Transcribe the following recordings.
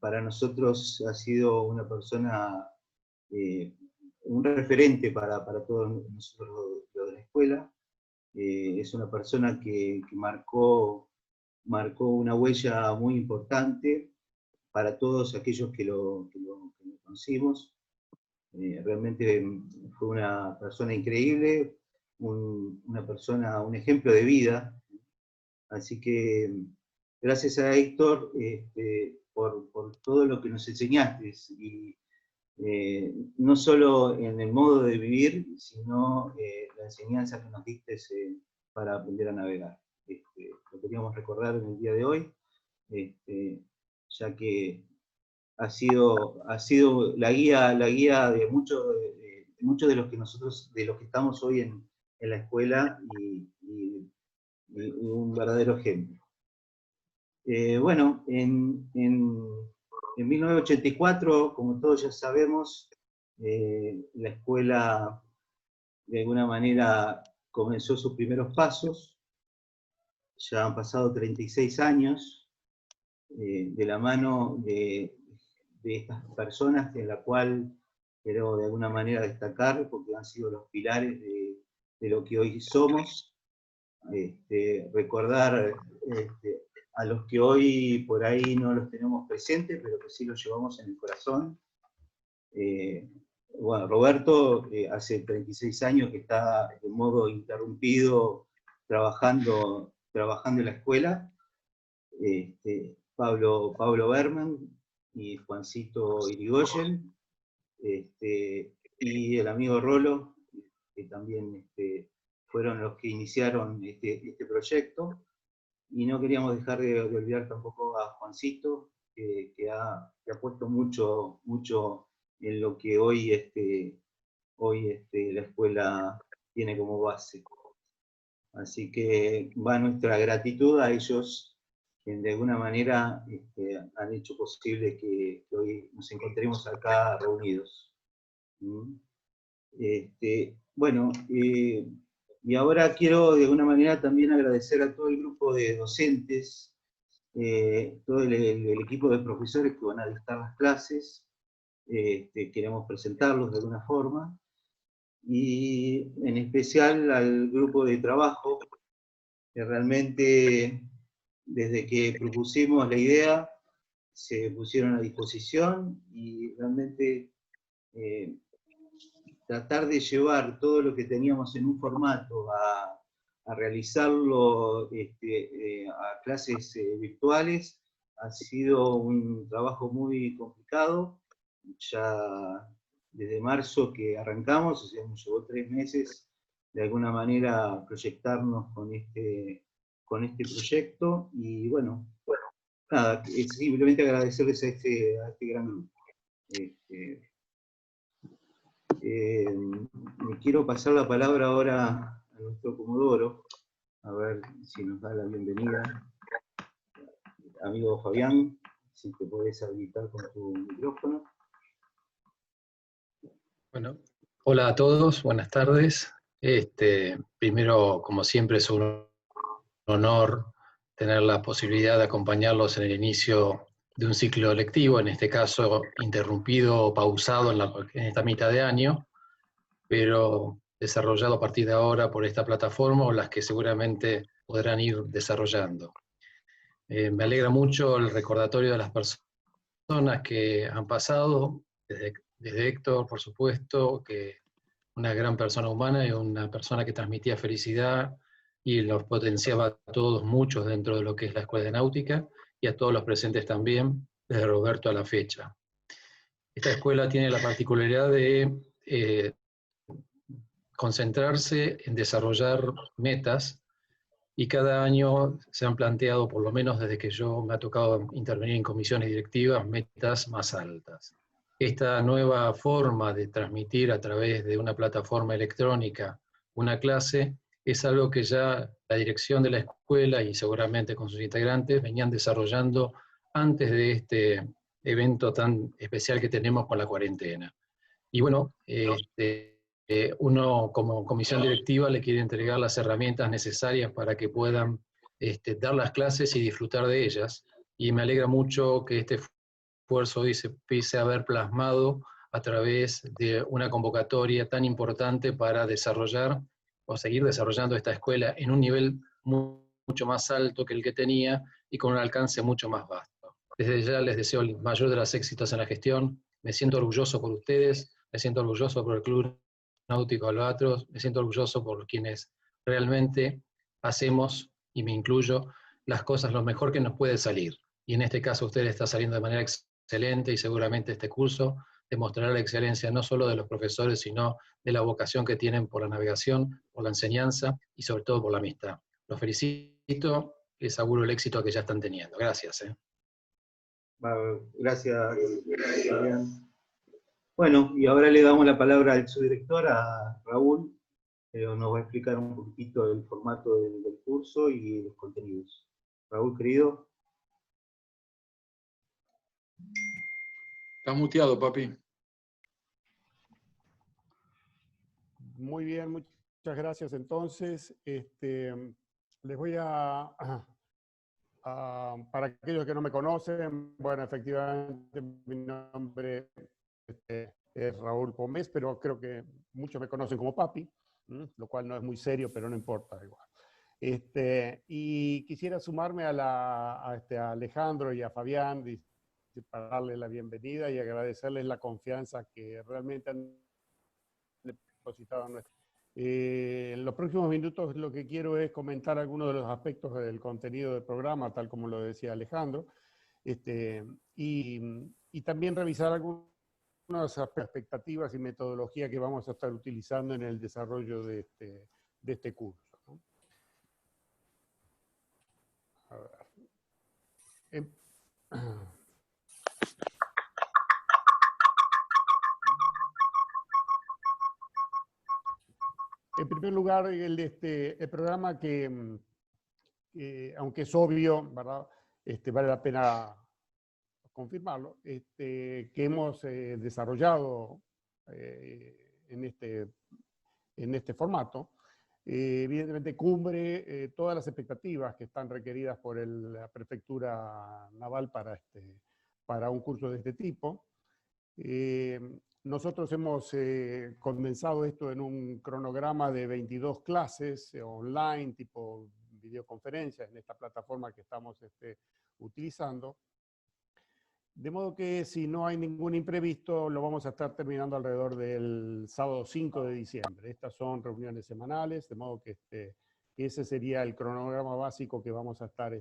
Para nosotros ha sido una persona, un referente para todos nosotros los de la escuela. Es una persona que marcó una huella muy importante para todos aquellos que lo conocimos. Realmente fue una persona increíble, un ejemplo de vida. Así que gracias a Héctor por todo lo que nos enseñaste, y no solo en el modo de vivir, sino la enseñanza que nos diste para aprender a navegar. Lo queríamos recordar en el día de hoy, ya que ha sido la guía de muchos de los que nosotros, de los que estamos hoy en la escuela, y un verdadero ejemplo. Bueno, en 1984, como todos ya sabemos, la escuela de alguna manera comenzó sus primeros pasos. Ya han pasado 36 años de la mano de estas personas, en la cual quiero de alguna manera destacar, porque han sido los pilares de lo que hoy somos. Recordar a los que hoy por ahí no los tenemos presentes, pero que sí los llevamos en el corazón. Bueno, Roberto hace 36 años que está de modo interrumpido trabajando en la escuela. Pablo Berman y Juancito Irigoyen, y el amigo Rolo, que también fueron los que iniciaron este proyecto. Y no queríamos dejar de olvidar tampoco a Juancito, que ha puesto mucho en lo que hoy la escuela tiene como base. Así que va nuestra gratitud a ellos, que de alguna manera han hecho posible que hoy nos encontremos acá reunidos. Bueno, y ahora quiero de alguna manera también agradecer a todo el grupo de docentes, todo el equipo de profesores que van a dictar las clases. Queremos presentarlos de alguna forma, y en especial al grupo de trabajo, que realmente desde que propusimos la idea se pusieron a disposición, y realmente tratar de llevar todo lo que teníamos en un formato a realizarlo a clases virtuales ha sido un trabajo muy complicado. Ya desde marzo que arrancamos, o sea, nos llevó 3 meses de alguna manera proyectarnos con este proyecto, y bueno, nada, es simplemente agradecerles a este gran grupo. Me quiero pasar la palabra ahora a nuestro Comodoro, a ver si nos da la bienvenida. Amigo Fabián, si te podés habilitar con tu micrófono. Bueno, hola a todos, buenas tardes. Primero, como siempre, es un honor tener la posibilidad de acompañarlos en el inicio de un ciclo lectivo, en este caso interrumpido o pausado en esta mitad de año, pero desarrollado a partir de ahora por esta plataforma, o las que seguramente podrán ir desarrollando. Me alegra mucho el recordatorio de las personas que han pasado, desde Héctor, por supuesto, que una gran persona humana y una persona que transmitía felicidad y los potenciaba a todos, muchos, dentro de lo que es la Escuela de Náutica, y a todos los presentes también, desde Roberto a la fecha. Esta escuela tiene la particularidad de concentrarse en desarrollar metas, y cada año se han planteado, por lo menos desde que yo me ha tocado intervenir en comisiones directivas, metas más altas. Esta nueva forma de transmitir a través de una plataforma electrónica una clase es algo que ya la dirección de la escuela, y seguramente con sus integrantes, venían desarrollando antes de este evento tan especial que tenemos con la cuarentena. Y bueno, uno como comisión directiva le quiere entregar las herramientas necesarias para que puedan dar las clases y disfrutar de ellas, y me alegra mucho que este esfuerzo hoy se empiece a ver plasmado a través de una convocatoria tan importante para desarrollar o seguir desarrollando esta escuela en un nivel mucho más alto que el que tenía y con un alcance mucho más vasto. Desde ya les deseo el mayor de los éxitos en la gestión. Me siento orgulloso por ustedes, me siento orgulloso por el Club Náutico Albatros, me siento orgulloso por quienes realmente hacemos, y me incluyo, las cosas lo mejor que nos puede salir. Y en este caso ustedes están saliendo de manera excelente y seguramente este curso demostrará la excelencia no solo de los profesores, sino de la vocación que tienen por la navegación, por la enseñanza y sobre todo por la amistad. Los felicito y les auguro el éxito que ya están teniendo. Gracias. Gracias, Fabián. Bueno, y ahora le damos la palabra al subdirector, a Raúl, que nos va a explicar un poquitito el formato del curso y los contenidos. Raúl, querido. Estás muteado, papi. Muy bien, muchas gracias. Entonces, les voy para aquellos que no me conocen, bueno, efectivamente mi nombre es Raúl Pomés, pero creo que muchos me conocen como Papi, lo cual no es muy serio, pero no importa, igual. Y quisiera sumarme a Alejandro y a Fabián para darles la bienvenida y agradecerles la confianza que realmente han depositado en nuestra. En los próximos minutos lo que quiero es comentar algunos de los aspectos del contenido del programa, tal como lo decía Alejandro, y también revisar algunas expectativas y metodología que vamos a estar utilizando en el desarrollo de este curso, ¿no? A ver. En primer lugar, el programa que, aunque es obvio, ¿verdad? Vale la pena confirmarlo, que hemos desarrollado en este formato, evidentemente cubre todas las expectativas que están requeridas por la Prefectura Naval para un curso de este tipo. Nosotros hemos condensado esto en un cronograma de 22 clases online, tipo videoconferencias, en esta plataforma que estamos utilizando. De modo que si no hay ningún imprevisto, lo vamos a estar terminando alrededor del sábado 5 de diciembre. Estas son reuniones semanales, de modo que ese sería el cronograma básico que vamos a estar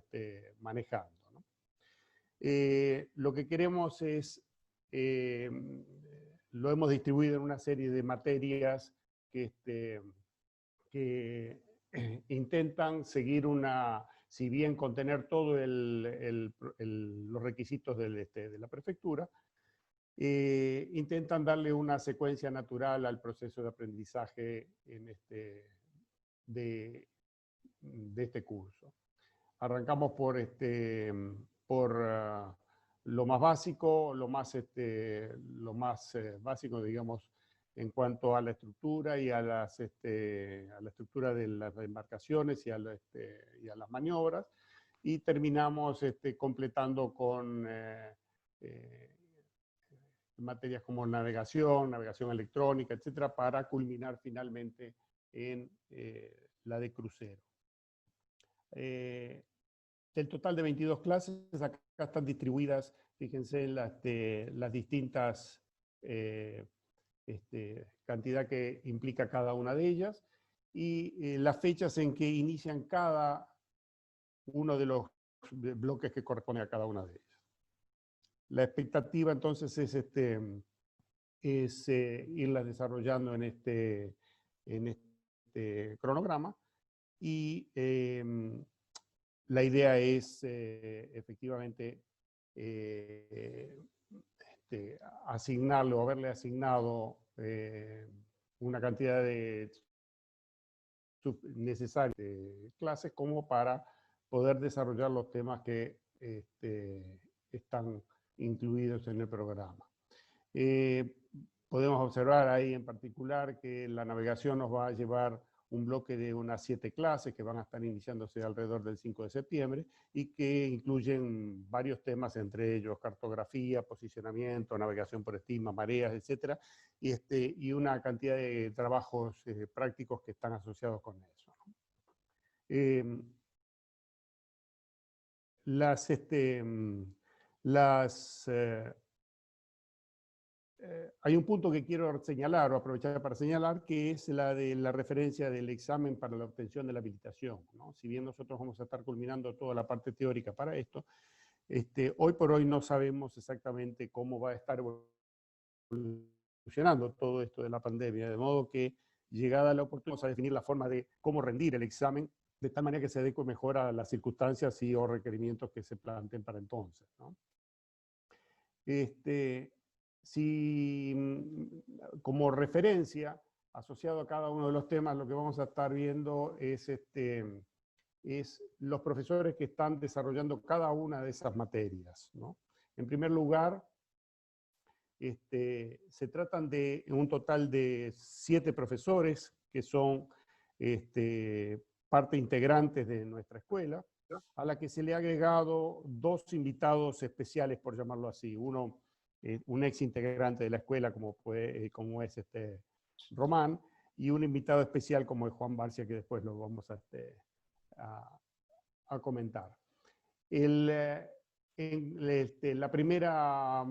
manejando, ¿no? Lo que queremos es, lo hemos distribuido en una serie de materias que intentan seguir si bien contener todos los requisitos de la prefectura, intentan darle una secuencia natural al proceso de aprendizaje de este curso. Arrancamos por lo más básico, lo más básico, digamos, en cuanto a la estructura y a la estructura de las embarcaciones y a las maniobras, y terminamos completando con materias como navegación electrónica, etcétera, para culminar finalmente en la de crucero. Del total de 22 clases, acá están distribuidas, fíjense, las distintas cantidad que implica cada una de ellas, y las fechas en que inician cada uno de los bloques que corresponde a cada una de ellas. La expectativa entonces es irlas desarrollando en este cronograma, y la idea es efectivamente asignarlo, haberle asignado una cantidad necesaria de clases como para poder desarrollar los temas que están incluidos en el programa. Podemos observar ahí en particular que la navegación nos va a llevar un bloque de unas 7 clases que van a estar iniciándose alrededor del 5 de septiembre y que incluyen varios temas, entre ellos cartografía, posicionamiento, navegación por estima, mareas, etc. Y una cantidad de trabajos prácticos que están asociados con eso. Hay un punto que quiero señalar o aprovechar para señalar, que es la de la referencia del examen para la obtención de la habilitación, ¿no? Si bien nosotros vamos a estar culminando toda la parte teórica para esto, hoy por hoy no sabemos exactamente cómo va a estar evolucionando todo esto de la pandemia, de modo que llegada la oportunidad vamos a definir la forma de cómo rendir el examen de tal manera que se adecue mejor a las circunstancias y o requerimientos que se planteen para entonces, ¿no? Si como referencia, asociado a cada uno de los temas, lo que vamos a estar viendo es los profesores que están desarrollando cada una de esas materias, ¿no? En primer lugar, se tratan de un total de 7 profesores que son parte integrantes de nuestra escuela, a la que se le ha agregado 2 invitados especiales, por llamarlo así. Uno, un ex integrante de la escuela, como es Román, y un invitado especial como es Juan Barcia, que después lo vamos a comentar. La primera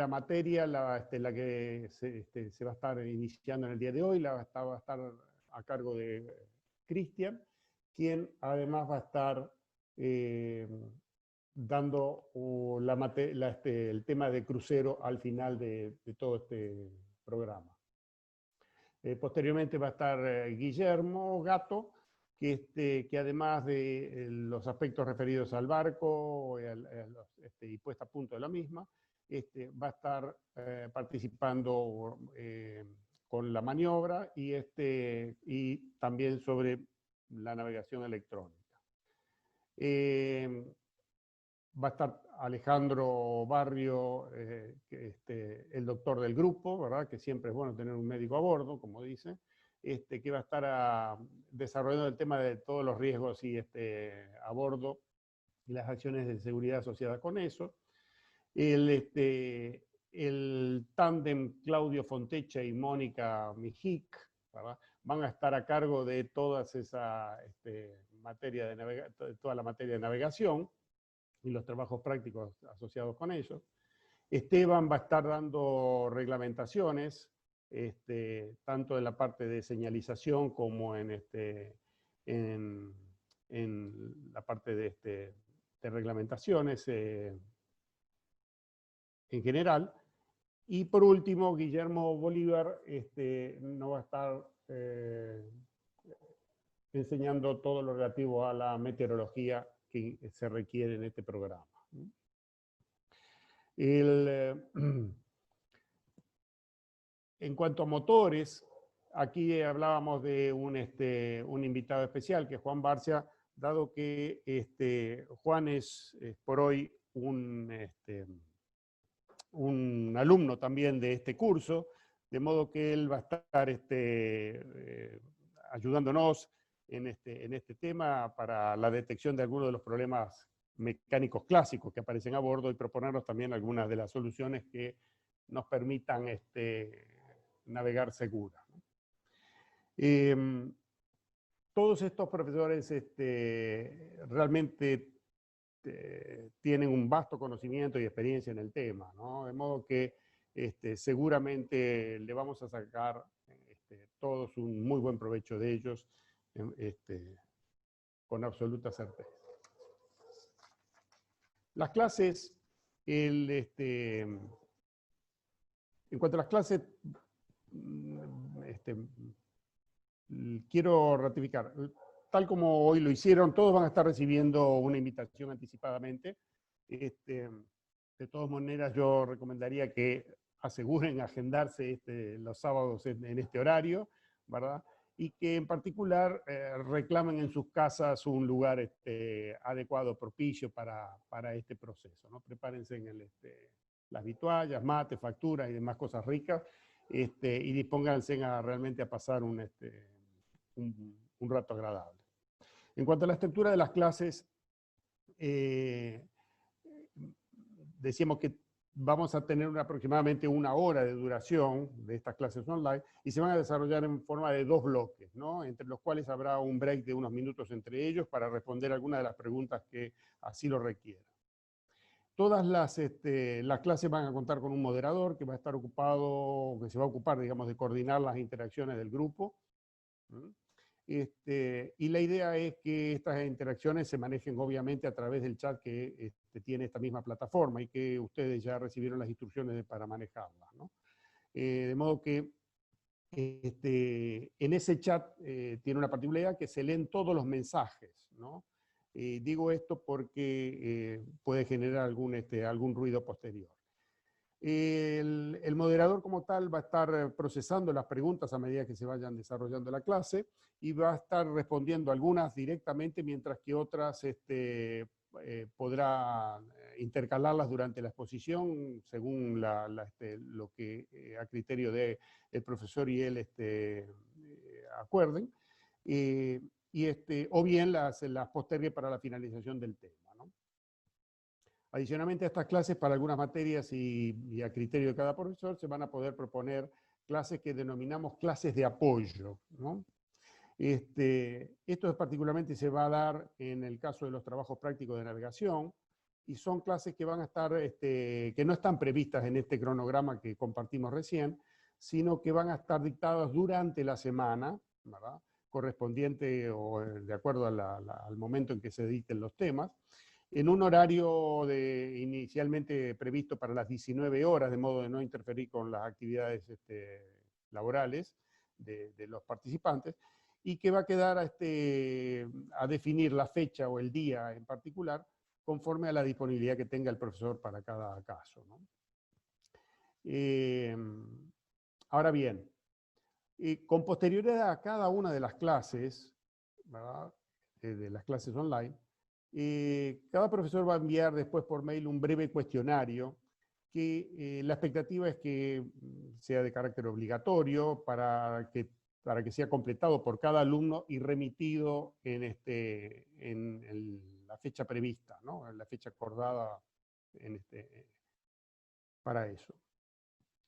materia, la que se va a estar iniciando en el día de hoy, va a estar a cargo de Cristian, quien además va a estar dando el tema de crucero al final de todo este programa. Posteriormente va a estar Guillermo Gato, que además de los aspectos referidos al barco y puesta a punto de la misma, va a estar participando con la maniobra y también sobre la navegación electrónica. Va a estar Alejandro Barrio, el doctor del grupo, ¿verdad? Que siempre es bueno tener un médico a bordo, como dice, que va a estar desarrollando el tema de todos los riesgos a bordo y las acciones de seguridad asociadas con eso. El tándem Claudio Fontecha y Mónica Mijic, ¿verdad? Van a estar a cargo de todas esa toda la materia de navegación y los trabajos prácticos asociados con ellos. Esteban va a estar dando reglamentaciones, tanto en la parte de señalización como en la parte de reglamentaciones en general. Y por último, Guillermo Bolívar nos va a estar enseñando todo lo relativo a la meteorología que se requiere en este programa. En cuanto a motores, aquí hablábamos de un invitado especial, que es Juan Barcia, dado que Juan es por hoy un alumno también de este curso, de modo que él va a estar ayudándonos en este tema para la detección de algunos de los problemas mecánicos clásicos que aparecen a bordo y proponernos también algunas de las soluciones que nos permitan navegar segura. Todos estos profesores realmente tienen un vasto conocimiento y experiencia en el tema, ¿no? De modo que seguramente le vamos a sacar todos un muy buen provecho de ellos con absoluta certeza. Las clases, en cuanto a las clases, quiero ratificar, tal como hoy lo hicieron, todos van a estar recibiendo una invitación anticipadamente. De todas maneras, yo recomendaría que aseguren agendarse los sábados en este horario, ¿verdad? Y que en particular reclamen en sus casas un lugar adecuado, propicio para este proceso, ¿no? Prepárense en las vituallas, mate, facturas y demás cosas ricas, y dispónganse realmente a pasar un rato agradable. En cuanto a la estructura de las clases, decíamos que vamos a tener aproximadamente 1 hora de duración de estas clases online y se van a desarrollar en forma de 2 bloques, ¿no? Entre los cuales habrá un break de unos minutos entre ellos para responder algunas de las preguntas que así lo requieran. Todas las clases van a contar con un moderador que va a estar ocupado, que se va a ocupar, digamos, de coordinar las interacciones del grupo. Y la idea es que estas interacciones se manejen obviamente a través del chat que tiene esta misma plataforma y que ustedes ya recibieron las instrucciones para manejarla, ¿no? De modo que en ese chat tiene una particularidad que se leen todos los mensajes, ¿no? Digo esto porque puede generar algún ruido posterior. El moderador como tal va a estar procesando las preguntas a medida que se vayan desarrollando la clase y va a estar respondiendo algunas directamente, mientras que otras podrá intercalarlas durante la exposición según lo que a criterio del profesor y él acuerden, o bien las postergue para la finalización del tema, ¿no? Adicionalmente a estas clases, para algunas materias y a criterio de cada profesor, se van a poder proponer clases que denominamos clases de apoyo, ¿no? Esto particularmente se va a dar en el caso de los trabajos prácticos de navegación, y son clases que van a estar, que no están previstas en este cronograma que compartimos recién, sino que van a estar dictadas durante la semana, ¿verdad?, correspondiente o de acuerdo al momento en que se dicten los temas, en un horario inicialmente previsto para las 19 horas, de modo de no interferir con las actividades laborales de los participantes, y que va a quedar a definir la fecha o el día en particular, conforme a la disponibilidad que tenga el profesor para cada caso, ¿no? Ahora bien, con posterioridad a cada una de las clases, ¿verdad?, de las clases online, cada profesor va a enviar después por mail un breve cuestionario que la expectativa es que sea de carácter obligatorio para que sea completado por cada alumno y remitido en la fecha prevista, ¿no?, en la fecha acordada para eso.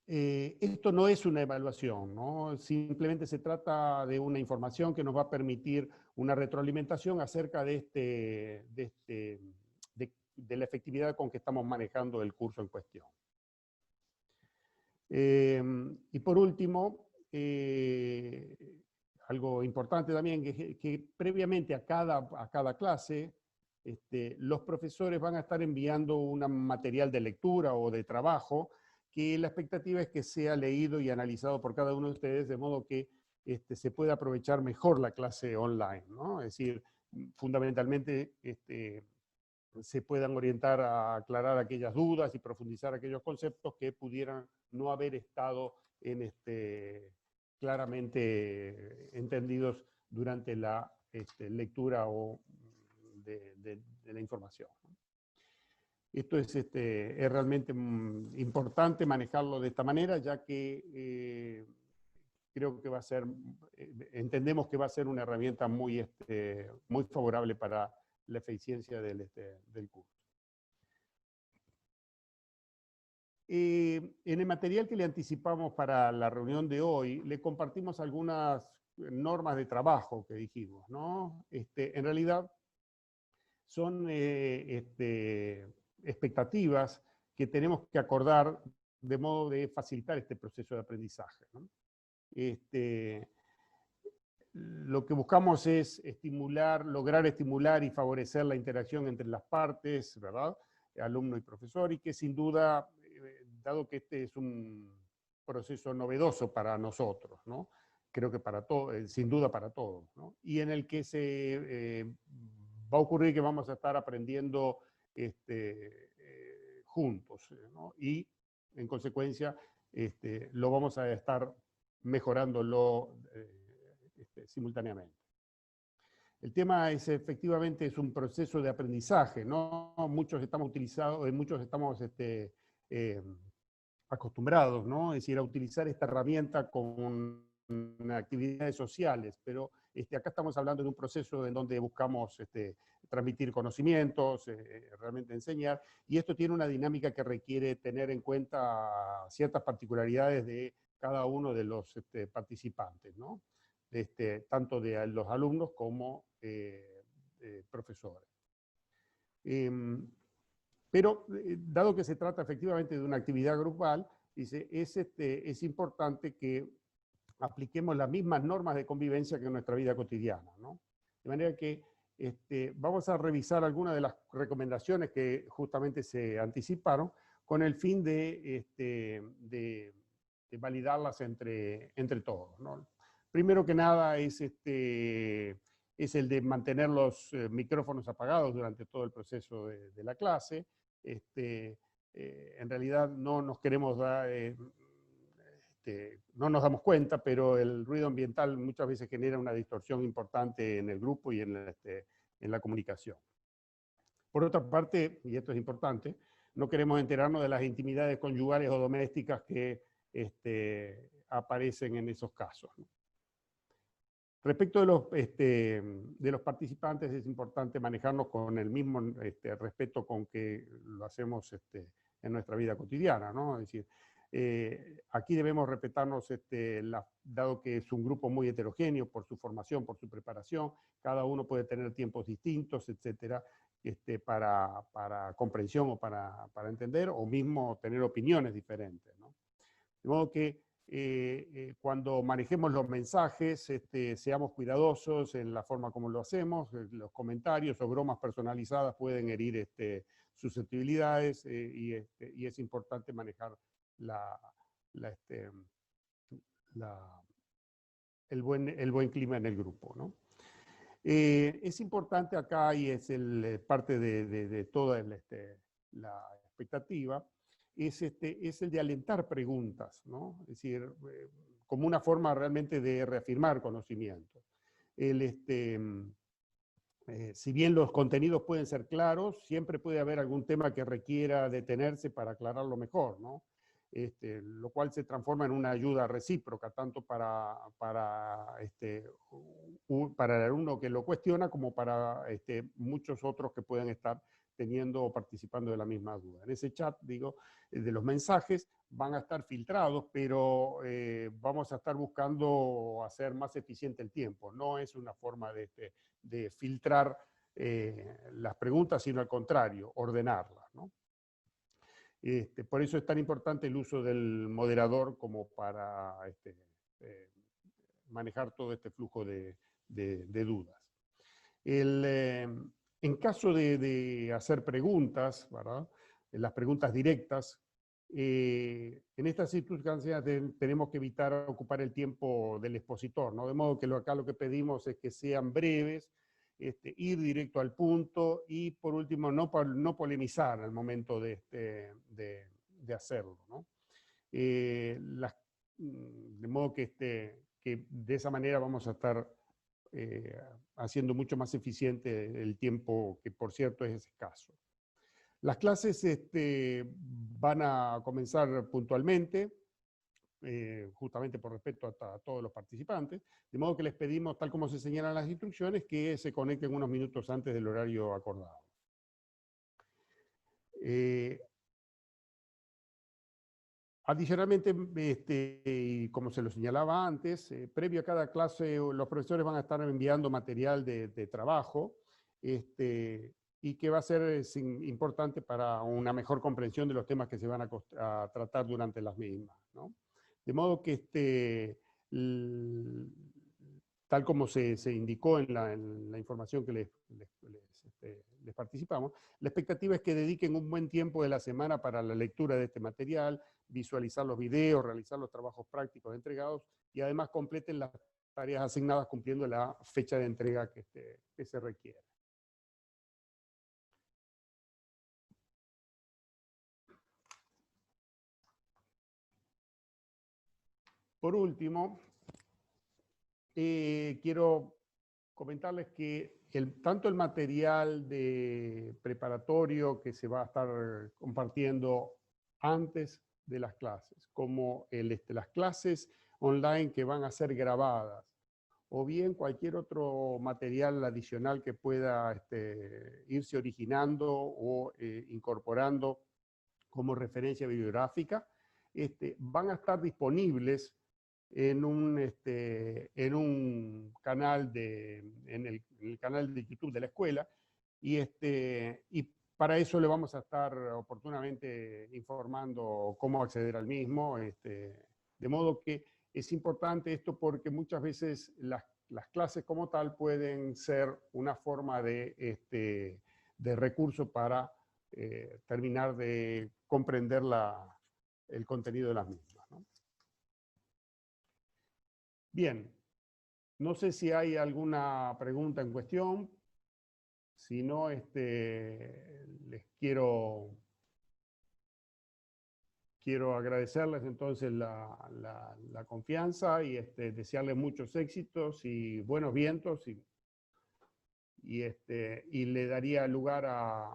Esto no es una evaluación, ¿no? Simplemente se trata de una información que nos va a permitir una retroalimentación acerca de la efectividad con que estamos manejando el curso en cuestión. Y por último, algo importante también, que previamente a cada clase, los profesores van a estar enviando un material de lectura o de trabajo que la expectativa es que sea leído y analizado por cada uno de ustedes, de modo que se pueda aprovechar mejor la clase online, ¿no? Es decir, fundamentalmente se puedan orientar a aclarar aquellas dudas y profundizar aquellos conceptos que pudieran no haber estado claramente entendidos durante la lectura de la información. Esto es realmente importante manejarlo de esta manera, ya que creo que va a ser, entendemos que va a ser una herramienta muy favorable para la eficiencia del curso. En el material que le anticipamos para la reunión de hoy, le compartimos algunas normas de trabajo que dijimos, ¿no? En realidad son expectativas que tenemos que acordar de modo de facilitar este proceso de aprendizaje, ¿no? Lo que buscamos es lograr estimular y favorecer la interacción entre las partes, ¿verdad?, alumno y profesor, y que sin duda, dado que este es un proceso novedoso para nosotros, ¿no?, creo que para todos, sin duda para todos, ¿no?, y en el que va a ocurrir que vamos a estar aprendiendo juntos, ¿no?, y en consecuencia lo vamos a estar mejorándolo simultáneamente. El tema es efectivamente es un proceso de aprendizaje, ¿no? Muchos estamos acostumbrados, ¿no?, es decir, a utilizar esta herramienta con actividades sociales, pero Acá estamos hablando de un proceso en donde buscamos transmitir conocimientos, realmente enseñar, y esto tiene una dinámica que requiere tener en cuenta ciertas particularidades de cada uno de los participantes, ¿no? Tanto de los alumnos como profesores. Pero dado que se trata efectivamente de una actividad grupal, dice, es importante que apliquemos las mismas normas de convivencia que en nuestra vida cotidiana, ¿no? De manera que vamos a revisar algunas de las recomendaciones que justamente se anticiparon con el fin de validarlas entre todos, ¿no? Primero que nada es el de mantener los micrófonos apagados durante todo el proceso de la clase. En realidad no nos queremos dar, no nos damos cuenta, pero el ruido ambiental muchas veces genera una distorsión importante en el grupo y en la comunicación. Por otra parte, y esto es importante, no queremos enterarnos de las intimidades conyugales o domésticas que aparecen en esos casos, ¿no? Respecto de los participantes, es importante manejarnos con el mismo respeto con que lo hacemos en nuestra vida cotidiana, ¿no? Es decir, aquí debemos respetarnos, dado que es un grupo muy heterogéneo por su formación, por su preparación, cada uno puede tener tiempos distintos, etcétera, para comprensión o para entender, o mismo tener opiniones diferentes, ¿no? De modo que cuando manejemos los mensajes, seamos cuidadosos en la forma como lo hacemos. Los comentarios o bromas personalizadas pueden herir susceptibilidades y es importante manejar el buen clima en el grupo, ¿no? Es importante acá, y es parte de toda la expectativa, es el de alentar preguntas, ¿no? Es decir, como una forma realmente de reafirmar conocimiento. Si bien los contenidos pueden ser claros, siempre puede haber algún tema que requiera detenerse para aclararlo mejor, ¿no? Lo cual se transforma en una ayuda recíproca, tanto para el alumno que lo cuestiona, como para muchos otros que pueden estar teniendo o participando de la misma duda. En ese chat, digo, de los mensajes van a estar filtrados, pero vamos a estar buscando hacer más eficiente el tiempo. No es una forma de filtrar las preguntas, sino al contrario, ordenarlas, ¿no? Por eso es tan importante el uso del moderador como para manejar todo este flujo de dudas. En caso de hacer preguntas, ¿verdad? Las preguntas directas, en estas circunstancias tenemos que evitar ocupar el tiempo del expositor, ¿no? De modo que acá lo que pedimos es que sean breves, ir directo al punto y, por último, no polemizar al momento de hacerlo, ¿no? De modo que de esa manera vamos a estar haciendo mucho más eficiente el tiempo, que por cierto es escaso. Las clases van a comenzar puntualmente, justamente por respeto a todos los participantes, de modo que les pedimos, tal como se señalan las instrucciones, que se conecten unos minutos antes del horario acordado. Adicionalmente, y como se lo señalaba antes, previo a cada clase los profesores van a estar enviando material de trabajo, y que va a ser importante para una mejor comprensión de los temas que se van a tratar durante las mismas, ¿no? De modo que tal como se indicó en la información que les participamos, la expectativa es que dediquen un buen tiempo de la semana para la lectura de este material, visualizar los videos, realizar los trabajos prácticos entregados y además completen las tareas asignadas cumpliendo la fecha de entrega que se requiere. Por último, quiero comentarles que tanto el material de preparatorio que se va a estar compartiendo antes de las clases, como las clases online que van a ser grabadas, o bien cualquier otro material adicional que pueda irse originando o incorporando como referencia bibliográfica, van a estar disponibles en un canal en el canal de YouTube de la escuela, y para eso le vamos a estar oportunamente informando cómo acceder al mismo, de modo que es importante esto porque muchas veces las clases como tal pueden ser una forma de recurso para terminar de comprender el contenido de las mismas, ¿no? Bien, no sé si hay alguna pregunta en cuestión. Si no, les quiero agradecerles entonces la confianza y desearles muchos éxitos y buenos vientos, y le daría lugar a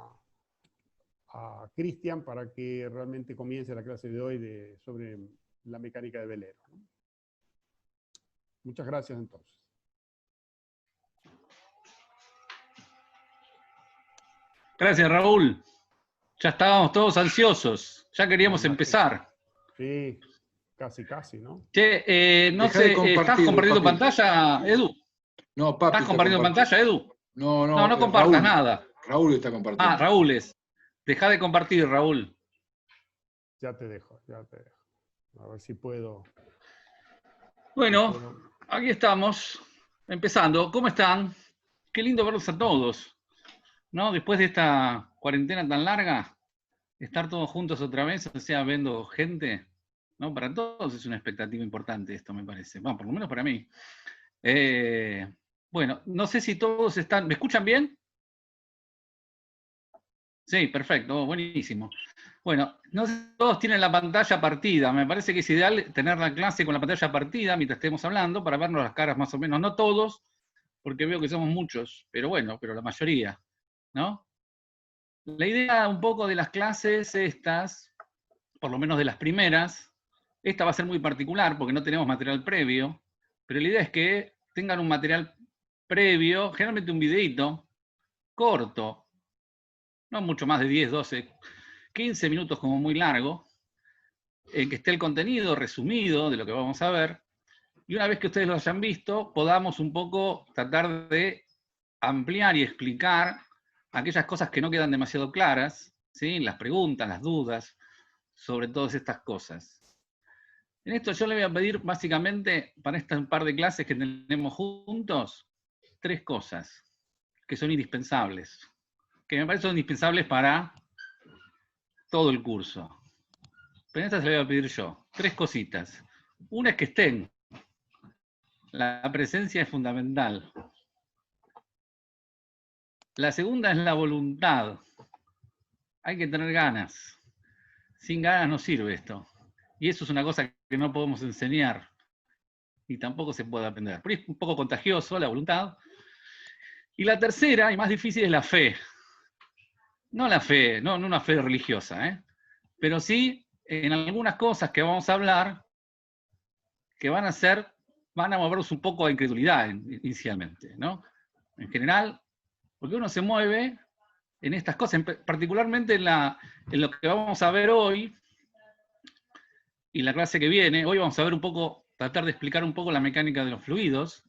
Cristian para que realmente comience la clase de hoy sobre la mecánica de velero, ¿no? Muchas gracias entonces. Gracias, Raúl. Ya estábamos todos ansiosos. Ya queríamos empezar. Sí, casi, ¿no? Che, no sé, ¿estás compartiendo pantalla, Edu? No, papi. ¿Estás compartiendo pantalla, Edu? No, No compartas nada. Raúl está compartiendo. Ah, Raúl es. Deja de compartir, Raúl. Ya te dejo. A ver si puedo. Bueno, aquí estamos, empezando. ¿Cómo están? Qué lindo verlos a todos, ¿no? Después de esta cuarentena tan larga, estar todos juntos otra vez, o sea, viendo gente, ¿no? Para todos es una expectativa importante esto, me parece. Bueno, por lo menos para mí. Bueno, no sé si todos están... ¿Me escuchan bien? Sí, perfecto, buenísimo. Bueno, no sé si todos tienen la pantalla partida. Me parece que es ideal tener la clase con la pantalla partida mientras estemos hablando para vernos las caras más o menos. No todos, porque veo que somos muchos, pero bueno, pero la mayoría, ¿no? La idea un poco de las clases estas, por lo menos de las primeras, esta va a ser muy particular porque no tenemos material previo, pero la idea es que tengan un material previo, generalmente un videíto corto, no mucho más de 10, 12, 15 minutos como muy largo, en que esté el contenido resumido de lo que vamos a ver, y una vez que ustedes lo hayan visto, podamos un poco tratar de ampliar y explicar aquellas cosas que no quedan demasiado claras, ¿sí? Las preguntas, las dudas, sobre todas estas cosas. En esto yo le voy a pedir básicamente, para este par de clases que tenemos juntos, 3 cosas que son indispensables, que me parecen indispensables para todo el curso. Pero esta se la voy a pedir yo. 3 cositas. Una es que estén. La presencia es fundamental. La segunda es la voluntad. Hay que tener ganas. Sin ganas no sirve esto. Y eso es una cosa que no podemos enseñar. Y tampoco se puede aprender. Pero es un poco contagioso la voluntad. Y la tercera, y más difícil, es la fe. No la fe, no una fe religiosa, pero sí en algunas cosas que vamos a hablar que van a movernos un poco a incredulidad inicialmente, ¿no? En general, porque uno se mueve en estas cosas, particularmente en lo que vamos a ver hoy y la clase que viene. Hoy vamos a ver un poco, tratar de explicar un poco la mecánica de los fluidos,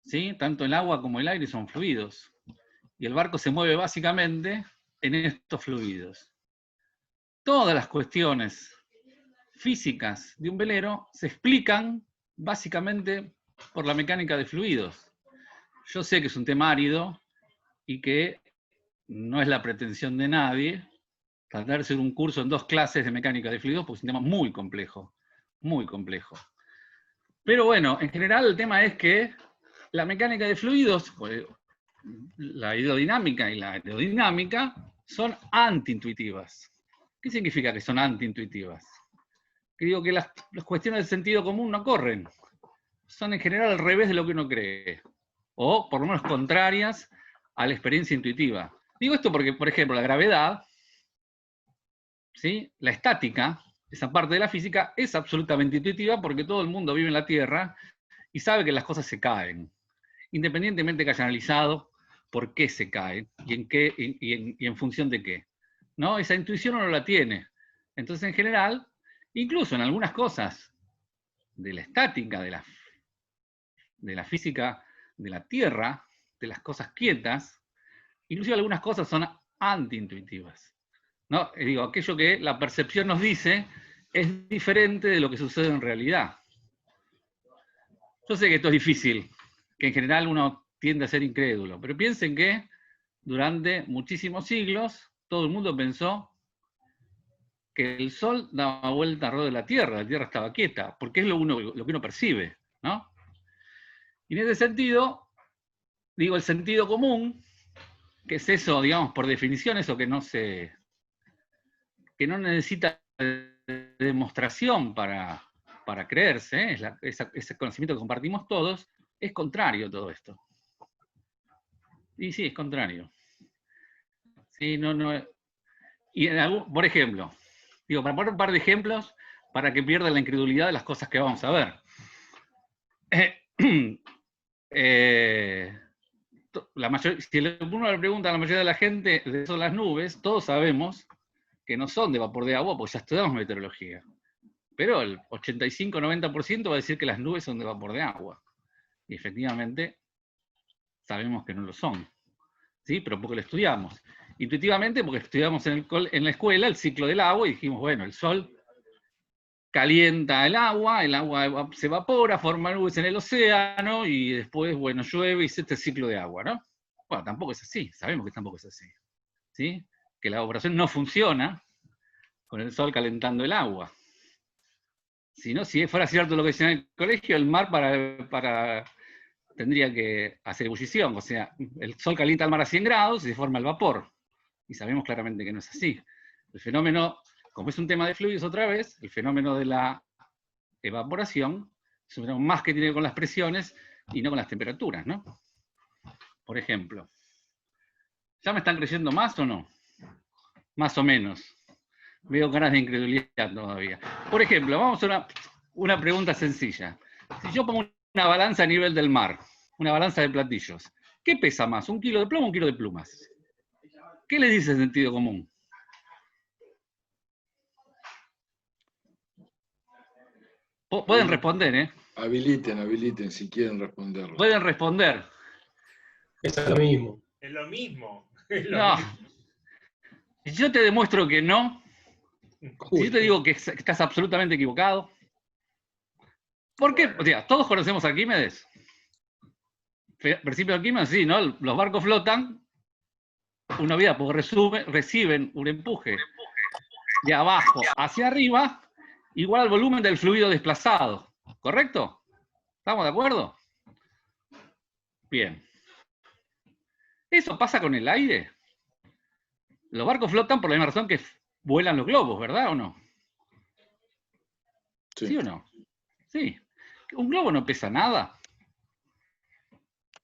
¿sí? Tanto el agua como el aire son fluidos. Y el barco se mueve básicamente en estos fluidos. Todas las cuestiones físicas de un velero se explican básicamente por la mecánica de fluidos. Yo sé que es un tema árido y que no es la pretensión de nadie tratar de hacer un curso en 2 clases de mecánica de fluidos, porque es un tema muy complejo, muy complejo. Pero bueno, en general el tema es que la mecánica de fluidos, pues, la hidrodinámica y la aerodinámica, son antiintuitivas. ¿Qué significa que son antiintuitivas? Que digo que las cuestiones de sentido común no corren. Son en general al revés de lo que uno cree. O por lo menos contrarias a la experiencia intuitiva. Digo esto porque, por ejemplo, la gravedad, ¿sí? La estática, esa parte de la física, es absolutamente intuitiva porque todo el mundo vive en la Tierra y sabe que las cosas se caen, independientemente que haya analizado por qué se caen y en función de qué. ¿No? Esa intuición uno la tiene. Entonces, en general, incluso en algunas cosas de la estática, de la física de la Tierra, de las cosas quietas, inclusive algunas cosas son antiintuitivas. ¿No? Digo, aquello que la percepción nos dice es diferente de lo que sucede en realidad. Yo sé que esto es difícil, que en general uno tiende a ser incrédulo, pero piensen que durante muchísimos siglos todo el mundo pensó que el Sol daba vuelta alrededor de la Tierra estaba quieta, porque es lo que uno percibe, ¿no? Y en ese sentido, digo, el sentido común, que es eso, digamos, por definición, eso que no necesita demostración para creerse, ese conocimiento que compartimos todos, es contrario a todo esto. Y sí, es contrario. Sí, y por ejemplo, digo, para poner un par de ejemplos para que pierdan la incredulidad de las cosas que vamos a ver. Si uno le pregunta a la mayoría de la gente de eso las nubes, todos sabemos que no son de vapor de agua, porque ya estudiamos meteorología. Pero el 85-90% va a decir que las nubes son de vapor de agua. Y efectivamente, sabemos que no lo son. ¿Sí? Pero porque lo estudiamos. Intuitivamente, porque estudiamos en la escuela el ciclo del agua y dijimos, bueno, el sol calienta el agua se evapora, forma nubes en el océano y después, bueno, llueve y es este ciclo de agua, ¿no? Bueno, tampoco es así, sabemos que tampoco es así. ¿Sí? Que la evaporación no funciona con el sol calentando el agua. Si fuera cierto lo que decía en el colegio, el mar tendría que hacer ebullición, o sea, el sol calienta el mar a 100 grados y se forma el vapor. Y sabemos claramente que no es así. El fenómeno, como es un tema de fluidos otra vez, el fenómeno de la evaporación es un fenómeno más que tiene con las presiones y no con las temperaturas, ¿no? Por ejemplo. ¿Ya me están creyendo más o no? Más o menos. Veo caras de incredulidad todavía. Por ejemplo, vamos a una pregunta sencilla. Si yo pongo una balanza a nivel del mar, una balanza de platillos, ¿qué pesa más? ¿1 kilo de plomo o 1 kilo de plumas? ¿Qué les dice el sentido común? Pueden responder, ¿eh? Habiliten si quieren responderlo. Pueden responder. Es lo mismo. Es lo mismo. No. Si yo te demuestro que no, si yo te digo que estás absolutamente equivocado, ¿por qué? O sea, todos conocemos a Arquímedes. Principio de Arquímedes, sí, ¿no? Los barcos flotan una vida porque reciben un empuje de abajo hacia arriba igual al volumen del fluido desplazado. ¿Correcto? ¿Estamos de acuerdo? Bien. ¿Eso pasa con el aire? Los barcos flotan por la misma razón que vuelan los globos, ¿verdad o no? Sí. ¿Sí o no? Sí. ¿Un globo no pesa nada?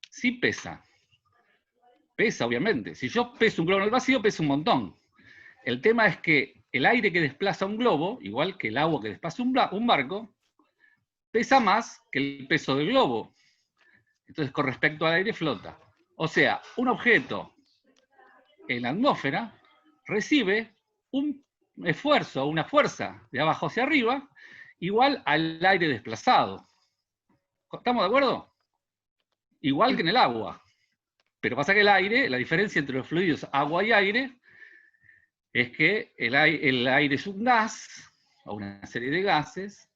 Sí pesa. Pesa, obviamente. Si yo peso un globo en el vacío, pesa un montón. El tema es que el aire que desplaza un globo, igual que el agua que desplaza un barco, pesa más que el peso del globo. Entonces, con respecto al aire, flota. O sea, un objeto en la atmósfera recibe un esfuerzo, una fuerza de abajo hacia arriba, igual al aire desplazado. ¿Estamos de acuerdo? Igual que en el agua. Pero pasa que el aire, la diferencia entre los fluidos agua y aire, es que el aire es un gas, o una serie de gases,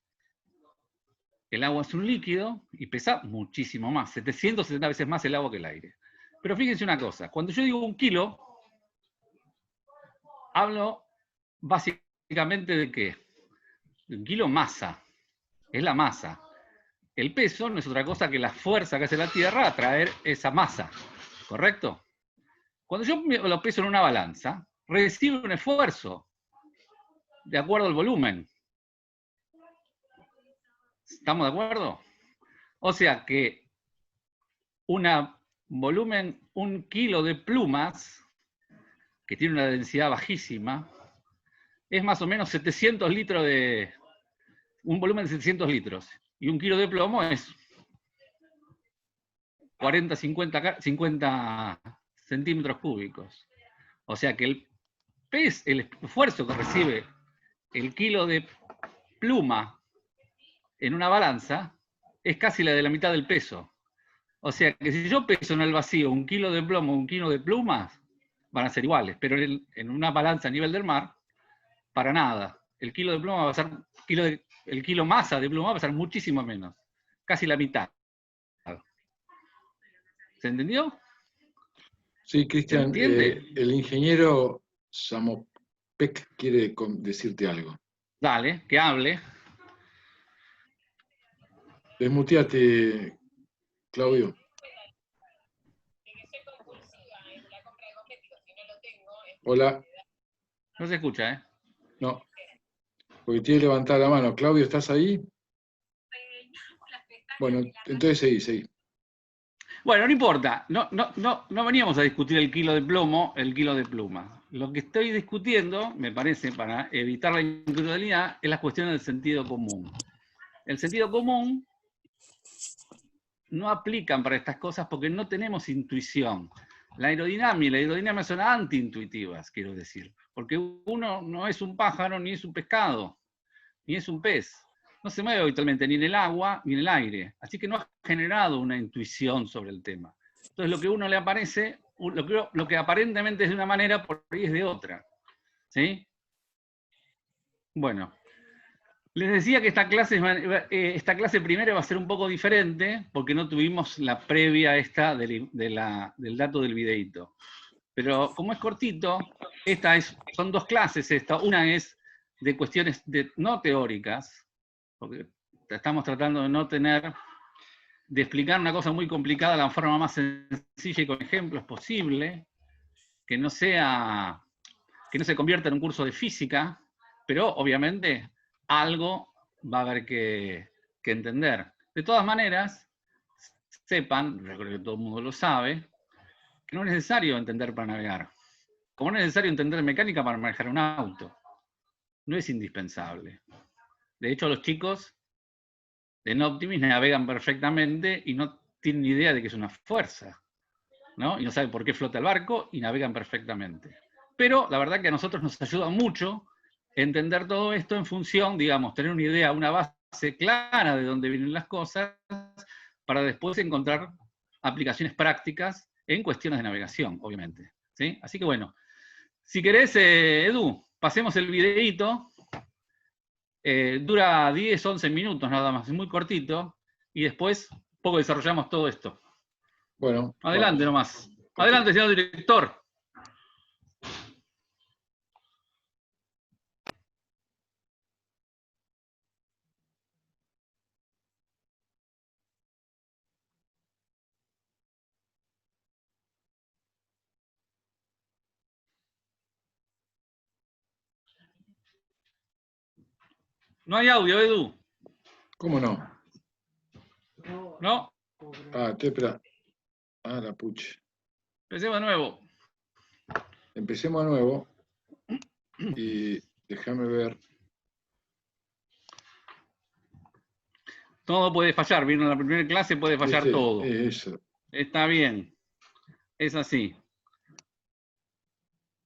el agua es un líquido y pesa muchísimo más, 770 veces más el agua que el aire. Pero fíjense una cosa, cuando yo digo 1 kilo, hablo básicamente de ¿qué? De 1 kilo masa, es la masa. El peso no es otra cosa que la fuerza que hace la Tierra a traer esa masa, ¿correcto? Cuando yo lo peso en una balanza, recibe un esfuerzo de acuerdo al volumen. ¿Estamos de acuerdo? O sea que un 1 kilo de plumas, que tiene una densidad bajísima, es más o menos 700 litros un volumen de 700 litros. Y 1 kilo de plomo es 40, 50 centímetros cúbicos. O sea que el esfuerzo que recibe el kilo de pluma en una balanza es casi la de la mitad del peso. O sea que si yo peso en el vacío 1 kilo de plomo, 1 kilo de plumas, van a ser iguales, pero en una balanza a nivel del mar, para nada. El kilo de pluma va a ser, el kilo masa de pluma va a ser muchísimo menos, casi la mitad. ¿Se entendió? Sí, Cristian, ¿Se entiende? el ingeniero Samopek quiere decirte algo. Dale, que hable. Desmuteate, Claudio. Hola. No se escucha, ¿eh? No, porque tiene que levantar la mano. Claudio, ¿estás ahí? Bueno, entonces seguí. Bueno, no importa. No veníamos a discutir el kilo de plomo, el kilo de pluma. Lo que estoy discutiendo, me parece, para evitar la individualidad, es la cuestión del sentido común. El sentido común no aplican para estas cosas porque no tenemos intuición. La aerodinámica y la hidrodinamia son antiintuitivas, quiero decir. Porque uno no es un pájaro, ni es un pescado, ni es un pez. No se mueve habitualmente ni en el agua ni en el aire. Así que no ha generado una intuición sobre el tema. Entonces lo que a uno le aparece, lo que aparentemente es de una manera, por ahí es de otra. ¿Sí? Bueno. Les decía que esta clase primera va a ser un poco diferente, porque no tuvimos la previa esta del dato del videíto. Pero como es cortito, son 2 clases esta. Una es de cuestiones no teóricas, porque estamos tratando de explicar una cosa muy complicada de la forma más sencilla y con ejemplos posible, que no se convierta en un curso de física, pero obviamente algo va a haber que entender. De todas maneras, sepan, yo creo que todo el mundo lo sabe, que no es necesario entender para navegar. Como no es necesario entender mecánica para manejar un auto. No es indispensable. De hecho, los chicos en Optimis navegan perfectamente y no tienen ni idea de que es una fuerza, ¿no? Y no saben por qué flota el barco y navegan perfectamente. Pero la verdad que a nosotros nos ayuda mucho entender todo esto en función, digamos, tener una idea, una base clara de dónde vienen las cosas, para después encontrar aplicaciones prácticas en cuestiones de navegación, obviamente. ¿Sí? Así que bueno, si querés, Edu, pasemos el videíto. Dura 10, 11 minutos nada más, es muy cortito, y después poco desarrollamos todo esto. Bueno. Adelante nomás. Adelante, señor director. No hay audio, Edu. ¿Cómo no? ¿No? Espera. La pucha. Empecemos de nuevo. Empecemos de nuevo. Y déjame ver. Todo puede fallar. Vino en la primera clase, puede fallar todo. Eso. Está bien. Es así.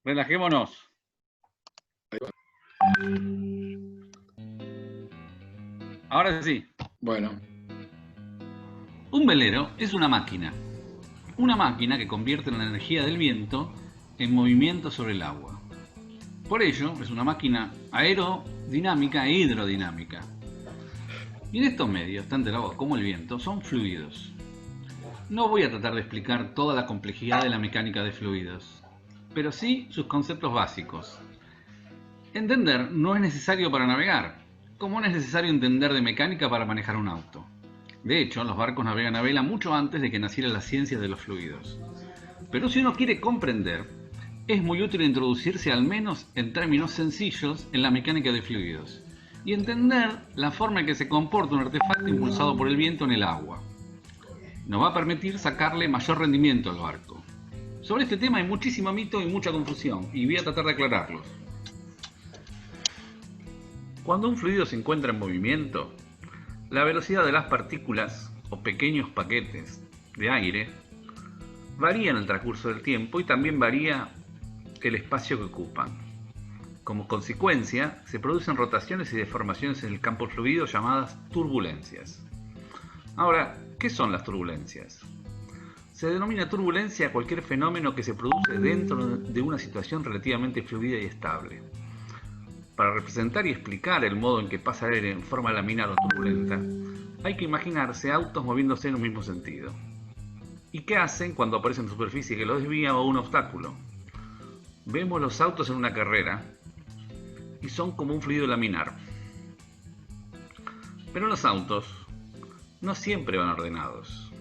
Relajémonos. Ahora sí. Bueno. Un velero es una máquina. Una máquina que convierte la energía del viento en movimiento sobre el agua. Por ello, es una máquina aerodinámica e hidrodinámica. Y en estos medios, tanto el agua como el viento, son fluidos. No voy a tratar de explicar toda la complejidad de la mecánica de fluidos, pero sí sus conceptos básicos. Entender no es necesario para navegar, como no es necesario entender de mecánica para manejar un auto. De hecho, los barcos navegan a vela mucho antes de que naciera la ciencia de los fluidos. Pero si uno quiere comprender, es muy útil introducirse al menos en términos sencillos en la mecánica de fluidos y entender la forma en que se comporta un artefacto impulsado por el viento en el agua. Nos va a permitir sacarle mayor rendimiento al barco. Sobre este tema hay muchísimo mito y mucha confusión, y voy a tratar de aclararlos. Cuando un fluido se encuentra en movimiento, la velocidad de las partículas o pequeños paquetes de aire varía en el transcurso del tiempo y también varía el espacio que ocupan. Como consecuencia, se producen rotaciones y deformaciones en el campo fluido llamadas turbulencias. Ahora, ¿qué son las turbulencias? Se denomina turbulencia a cualquier fenómeno que se produce dentro de una situación relativamente fluida y estable. Para representar y explicar el modo en que pasa el aire en forma laminar o turbulenta, hay que imaginarse autos moviéndose en un mismo sentido. ¿Y qué hacen cuando aparece una superficie que los desvía o un obstáculo? Vemos los autos en una carrera y son como un fluido laminar. Pero los autos no siempre van ordenados.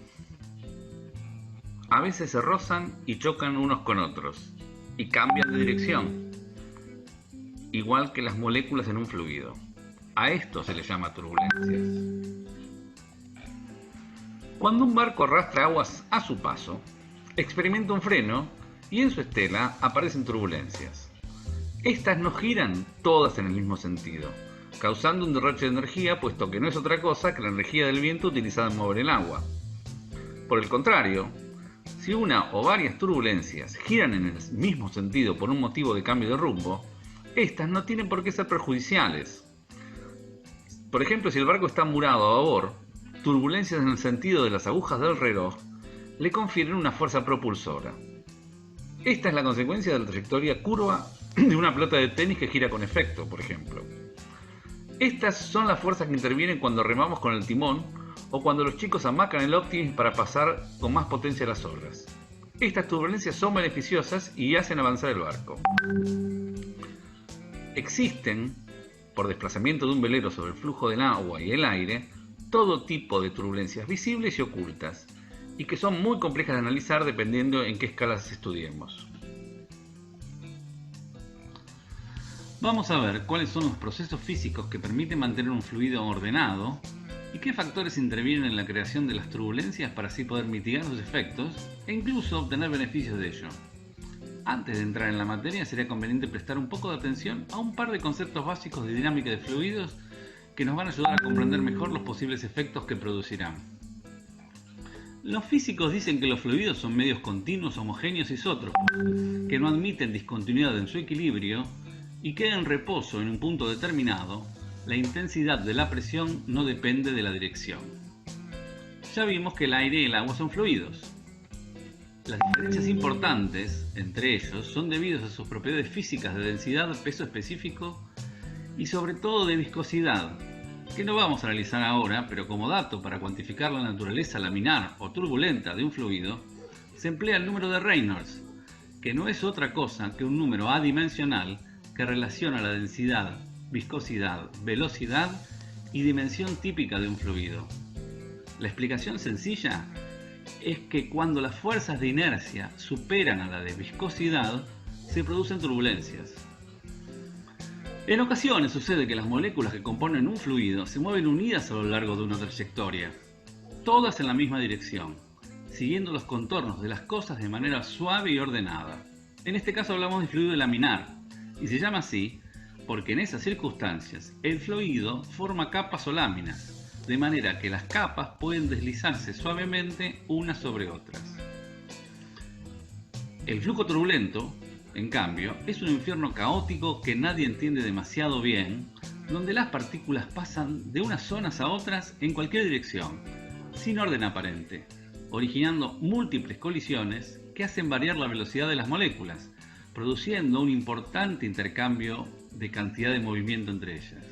A veces se rozan y chocan unos con otros y cambian de dirección, igual que las moléculas en un fluido. A esto se le llama turbulencias. Cuando un barco arrastra aguas a su paso, experimenta un freno y en su estela aparecen turbulencias. Estas no giran todas en el mismo sentido, causando un derroche de energía, puesto que no es otra cosa que la energía del viento utilizada en mover el agua. Por el contrario, si una o varias turbulencias giran en el mismo sentido por un motivo de cambio de rumbo, estas no tienen por qué ser perjudiciales. Por ejemplo, si el barco está murado a babor, turbulencias en el sentido de las agujas del reloj le confieren una fuerza propulsora. Esta es la consecuencia de la trayectoria curva de una pelota de tenis que gira con efecto, por ejemplo. Estas son las fuerzas que intervienen cuando remamos con el timón o cuando los chicos amacan el óptimis para pasar con más potencia las olas. Estas turbulencias son beneficiosas y hacen avanzar el barco. Existen, por desplazamiento de un velero sobre el flujo del agua y el aire, todo tipo de turbulencias visibles y ocultas, y que son muy complejas de analizar dependiendo en qué escalas estudiemos. Vamos a ver cuáles son los procesos físicos que permiten mantener un fluido ordenado y qué factores intervienen en la creación de las turbulencias para así poder mitigar sus efectos e incluso obtener beneficios de ello. Antes de entrar en la materia, sería conveniente prestar un poco de atención a un par de conceptos básicos de dinámica de fluidos que nos van a ayudar a comprender mejor los posibles efectos que producirán. Los físicos dicen que los fluidos son medios continuos, homogéneos y isótropos, que no admiten discontinuidad en su equilibrio y que en reposo en un punto determinado, la intensidad de la presión no depende de la dirección. Ya vimos que el aire y el agua son fluidos. Las diferencias importantes entre ellos son debidas a sus propiedades físicas de densidad, peso específico y sobre todo de viscosidad, que no vamos a analizar ahora, pero como dato para cuantificar la naturaleza laminar o turbulenta de un fluido, se emplea el número de Reynolds, que no es otra cosa que un número adimensional que relaciona la densidad, viscosidad, velocidad y dimensión típica de un fluido. La explicación sencilla es que cuando las fuerzas de inercia superan a la de viscosidad, se producen turbulencias. En ocasiones sucede que las moléculas que componen un fluido se mueven unidas a lo largo de una trayectoria, todas en la misma dirección, siguiendo los contornos de las cosas de manera suave y ordenada. En este caso hablamos de fluido laminar, y se llama así porque en esas circunstancias el fluido forma capas o láminas, de manera que las capas pueden deslizarse suavemente unas sobre otras. El flujo turbulento, en cambio, es un infierno caótico que nadie entiende demasiado bien, donde las partículas pasan de unas zonas a otras en cualquier dirección, sin orden aparente, originando múltiples colisiones que hacen variar la velocidad de las moléculas, produciendo un importante intercambio de cantidad de movimiento entre ellas.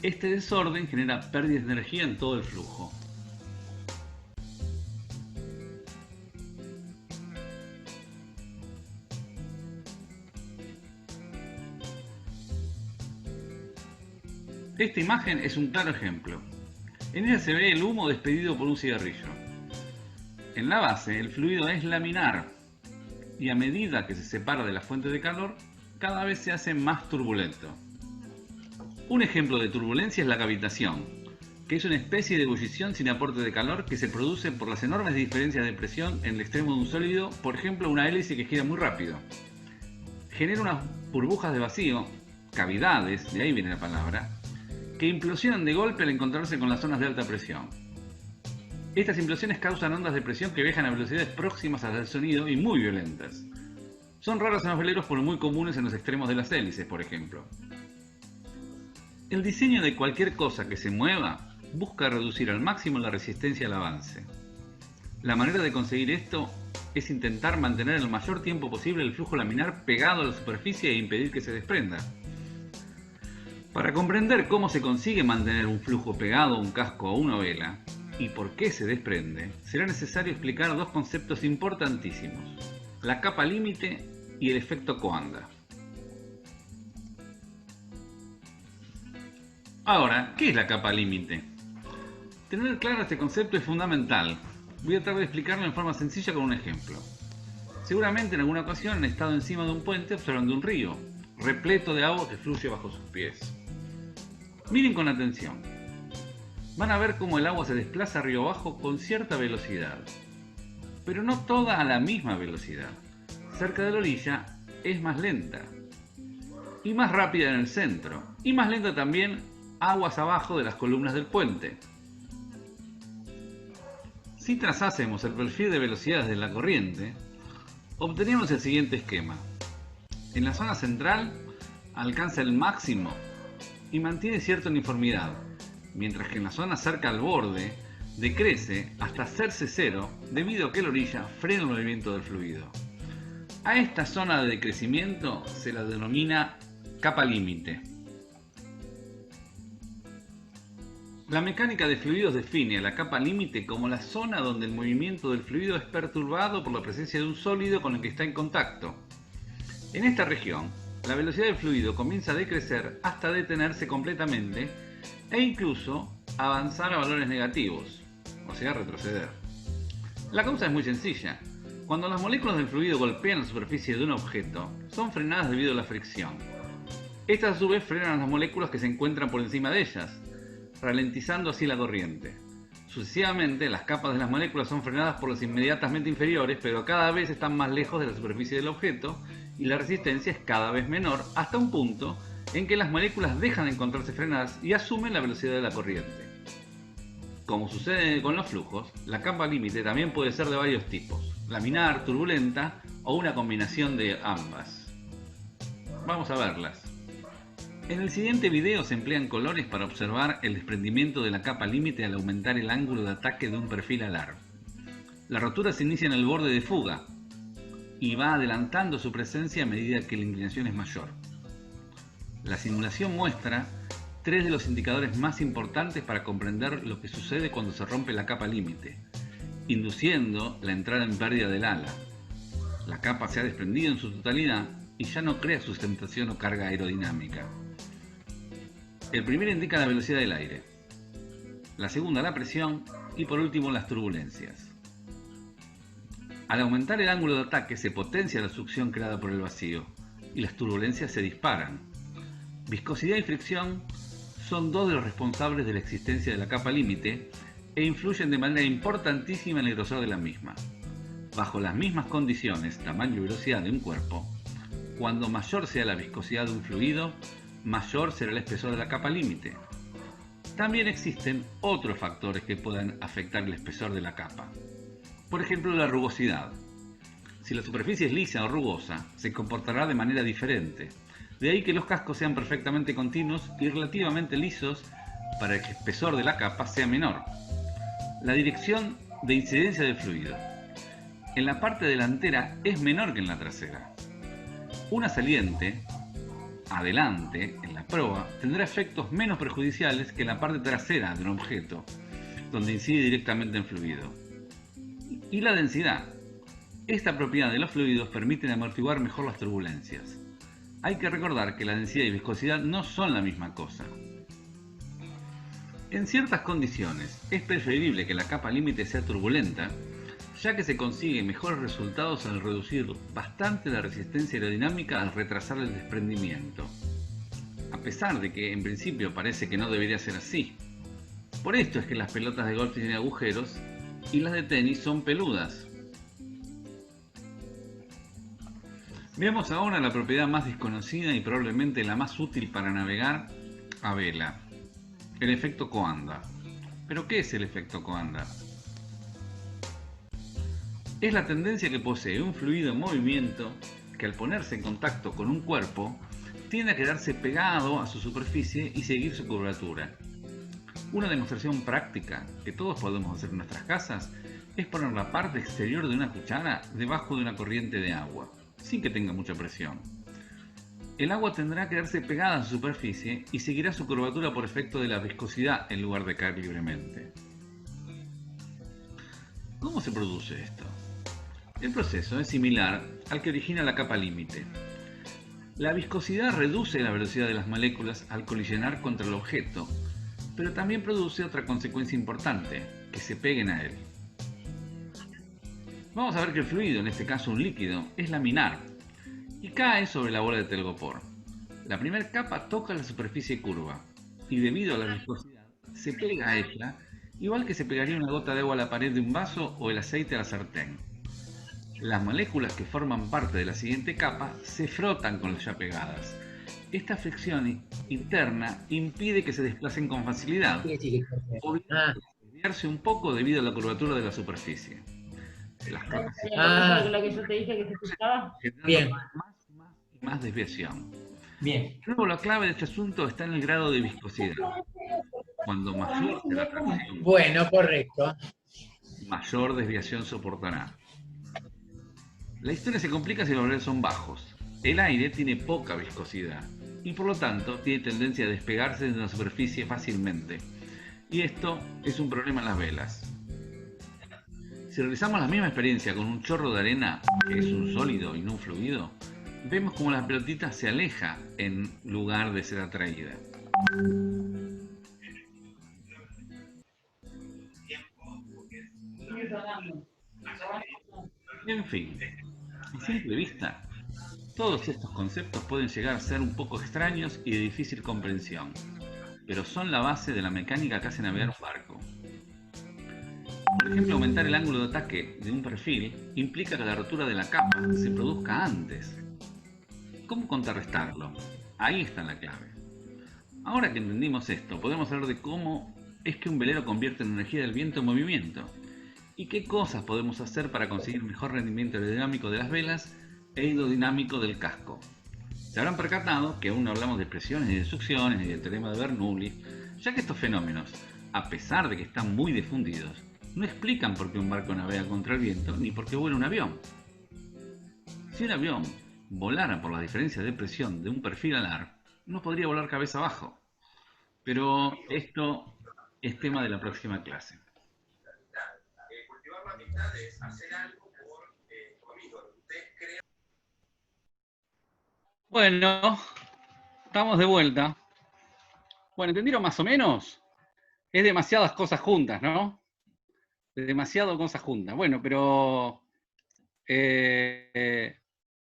Este desorden genera pérdidas de energía en todo el flujo. Esta imagen es un claro ejemplo. En ella se ve el humo despedido por un cigarrillo. En la base, el fluido es laminar y a medida que se separa de la fuente de calor, cada vez se hace más turbulento. Un ejemplo de turbulencia es la cavitación, que es una especie de ebullición sin aporte de calor que se produce por las enormes diferencias de presión en el extremo de un sólido, por ejemplo una hélice que gira muy rápido. Genera unas burbujas de vacío, cavidades, de ahí viene la palabra, que implosionan de golpe al encontrarse con las zonas de alta presión. Estas implosiones causan ondas de presión que viajan a velocidades próximas a las del sonido y muy violentas. Son raras en los veleros, pero muy comunes en los extremos de las hélices, por ejemplo. El diseño de cualquier cosa que se mueva busca reducir al máximo la resistencia al avance. La manera de conseguir esto es intentar mantener el mayor tiempo posible el flujo laminar pegado a la superficie e impedir que se desprenda. Para comprender cómo se consigue mantener un flujo pegado a un casco o a una vela, y por qué se desprende, será necesario explicar dos conceptos importantísimos: la capa límite y el efecto Coanda. Ahora, ¿qué es la capa límite? Tener claro este concepto es fundamental. Voy a tratar de explicarlo en forma sencilla con un ejemplo. Seguramente en alguna ocasión han estado encima de un puente observando un río, repleto de agua que fluye bajo sus pies. Miren con atención. Van a ver cómo el agua se desplaza río abajo con cierta velocidad, pero no toda a la misma velocidad. Cerca de la orilla es más lenta y más rápida en el centro, y más lenta también aguas abajo de las columnas del puente. Si trazásemos el perfil de velocidades de la corriente, obtenemos el siguiente esquema. En la zona central alcanza el máximo y mantiene cierta uniformidad, mientras que en la zona cerca al borde decrece hasta hacerse cero debido a que la orilla frena el movimiento del fluido. A esta zona de decrecimiento se la denomina capa límite. La mecánica de fluidos define a la capa límite como la zona donde el movimiento del fluido es perturbado por la presencia de un sólido con el que está en contacto. En esta región, la velocidad del fluido comienza a decrecer hasta detenerse completamente e incluso avanzar a valores negativos, o sea, retroceder. La causa es muy sencilla. Cuando las moléculas del fluido golpean la superficie de un objeto, son frenadas debido a la fricción. Estas a su vez frenan a las moléculas que se encuentran por encima de ellas, ralentizando así la corriente. Sucesivamente, las capas de las moléculas son frenadas por las inmediatamente inferiores, pero cada vez están más lejos de la superficie del objeto y la resistencia es cada vez menor, hasta un punto en que las moléculas dejan de encontrarse frenadas y asumen la velocidad de la corriente. Como sucede con los flujos, la capa límite también puede ser de varios tipos: laminar, turbulenta o una combinación de ambas. Vamos a verlas. En el siguiente video se emplean colores para observar el desprendimiento de la capa límite al aumentar el ángulo de ataque de un perfil alar. La rotura se inicia en el borde de fuga y va adelantando su presencia a medida que la inclinación es mayor. La simulación muestra tres de los indicadores más importantes para comprender lo que sucede cuando se rompe la capa límite, induciendo la entrada en pérdida del ala. La capa se ha desprendido en su totalidad y ya no crea sustentación o carga aerodinámica. El primero indica la velocidad del aire, la segunda la presión y por último las turbulencias. Al aumentar el ángulo de ataque se potencia la succión creada por el vacío y las turbulencias se disparan. Viscosidad y fricción son dos de los responsables de la existencia de la capa límite e influyen de manera importantísima en el grosor de la misma. Bajo las mismas condiciones, tamaño y velocidad de un cuerpo, cuando mayor sea la viscosidad de un fluido, mayor será el espesor de la capa límite. También existen otros factores que puedan afectar el espesor de la capa. Por ejemplo, la rugosidad. Si la superficie es lisa o rugosa, se comportará de manera diferente. De ahí que los cascos sean perfectamente continuos y relativamente lisos para que el espesor de la capa sea menor. La dirección de incidencia del fluido. En la parte delantera es menor que en la trasera. Una saliente adelante en la proa tendrá efectos menos perjudiciales que en la parte trasera de un objeto, donde incide directamente en fluido. Y la densidad. Esta propiedad de los fluidos permite amortiguar mejor las turbulencias. Hay que recordar que la densidad y viscosidad no son la misma cosa. En ciertas condiciones es preferible que la capa límite sea turbulenta, ya que se consigue mejores resultados al reducir bastante la resistencia aerodinámica al retrasar el desprendimiento, a pesar de que en principio parece que no debería ser así. Por esto es que las pelotas de golf tienen agujeros y las de tenis son peludas. Veamos ahora la propiedad más desconocida y probablemente la más útil para navegar a vela, el efecto Coanda. ¿Pero qué es el efecto Coanda? es la tendencia que posee un fluido en movimiento que al ponerse en contacto con un cuerpo tiende a quedarse pegado a su superficie y seguir su curvatura. Una demostración práctica que todos podemos hacer en nuestras casas es poner la parte exterior de una cuchara debajo de una corriente de agua, sin que tenga mucha presión. El agua tendrá que quedarse pegada a su superficie y seguirá su curvatura por efecto de la viscosidad en lugar de caer libremente. ¿Cómo se produce esto? El proceso es similar al que origina la capa límite. La viscosidad reduce la velocidad de las moléculas al colisionar contra el objeto, pero también produce otra consecuencia importante, que se peguen a él. Vamos a ver que el fluido, en este caso un líquido, es laminar y cae sobre la bola de telgopor. La primera capa toca la superficie curva y debido a la viscosidad se pega a ella, igual que se pegaría una gota de agua a la pared de un vaso o el aceite a la sartén. Las moléculas que forman parte de la siguiente capa se frotan con las ya pegadas. Esta fricción interna impide que se desplacen con facilidad, o desviarse un poco debido a la curvatura de la superficie. Las capas lo que yo te dije que se escuchaba. Bien. Más desviación. Bien. Luego la clave de este asunto está en el grado de viscosidad. Cuando mayor sea la tracción, Bueno, correcto. mayor desviación soportará. La historia se complica si los valores son bajos. El aire tiene poca viscosidad y por lo tanto tiene tendencia a despegarse de una superficie fácilmente. Y esto es un problema en las velas. Si realizamos la misma experiencia con un chorro de arena, que es un sólido y no un fluido, vemos como la pelotita se aleja en lugar de ser atraída. En fin, a simple vista, todos estos conceptos pueden llegar a ser un poco extraños y de difícil comprensión, pero son la base de la mecánica que hace navegar un barco. Por ejemplo, aumentar el ángulo de ataque de un perfil implica que la rotura de la capa se produzca antes. ¿Cómo contrarrestarlo? Ahí está la clave. Ahora que entendimos esto, podemos hablar de cómo es que un velero convierte la energía del viento en movimiento y qué cosas podemos hacer para conseguir mejor rendimiento aerodinámico de las velas e aerodinámico del casco. Se habrán percatado que aún no hablamos de presiones ni de succiones ni del teorema de Bernoulli, ya que estos fenómenos, a pesar de que están muy difundidos, no explican por qué un barco navega contra el viento ni por qué vuela un avión. Si un avión volara por la diferencia de presión de un perfil alar, no podría volar cabeza abajo. Pero esto es tema de la próxima clase. Cultivar la amistad es hacer algo conmigo. Bueno, estamos de vuelta. Bueno, ¿entendieron más o menos? Es demasiadas cosas juntas, ¿no? Demasiadas cosas juntas. Bueno, pero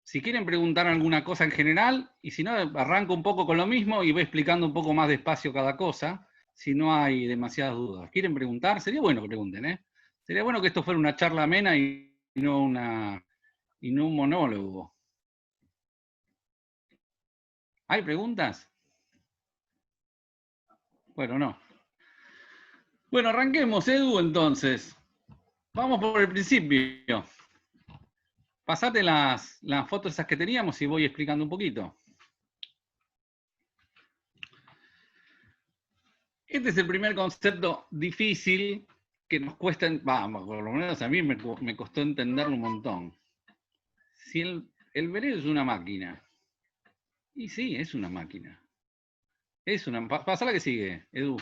si quieren preguntar alguna cosa en general, y si no, arranco un poco con lo mismo y voy explicando un poco más despacio cada cosa, si no hay demasiadas dudas. ¿Quieren preguntar? Sería bueno que pregunten, ¿eh? Sería bueno que esto fuera una charla amena y no un monólogo. ¿Hay preguntas? Bueno, no. Bueno, arranquemos, Edu, entonces. Vamos por el principio. Pasate las fotos esas que teníamos y voy explicando un poquito. Este es el primer concepto difícil que nos cuesta, vamos, por lo menos a mí me costó entenderlo un montón. Si el velero es una máquina, y sí, es una máquina. Pasa la que sigue, Edu,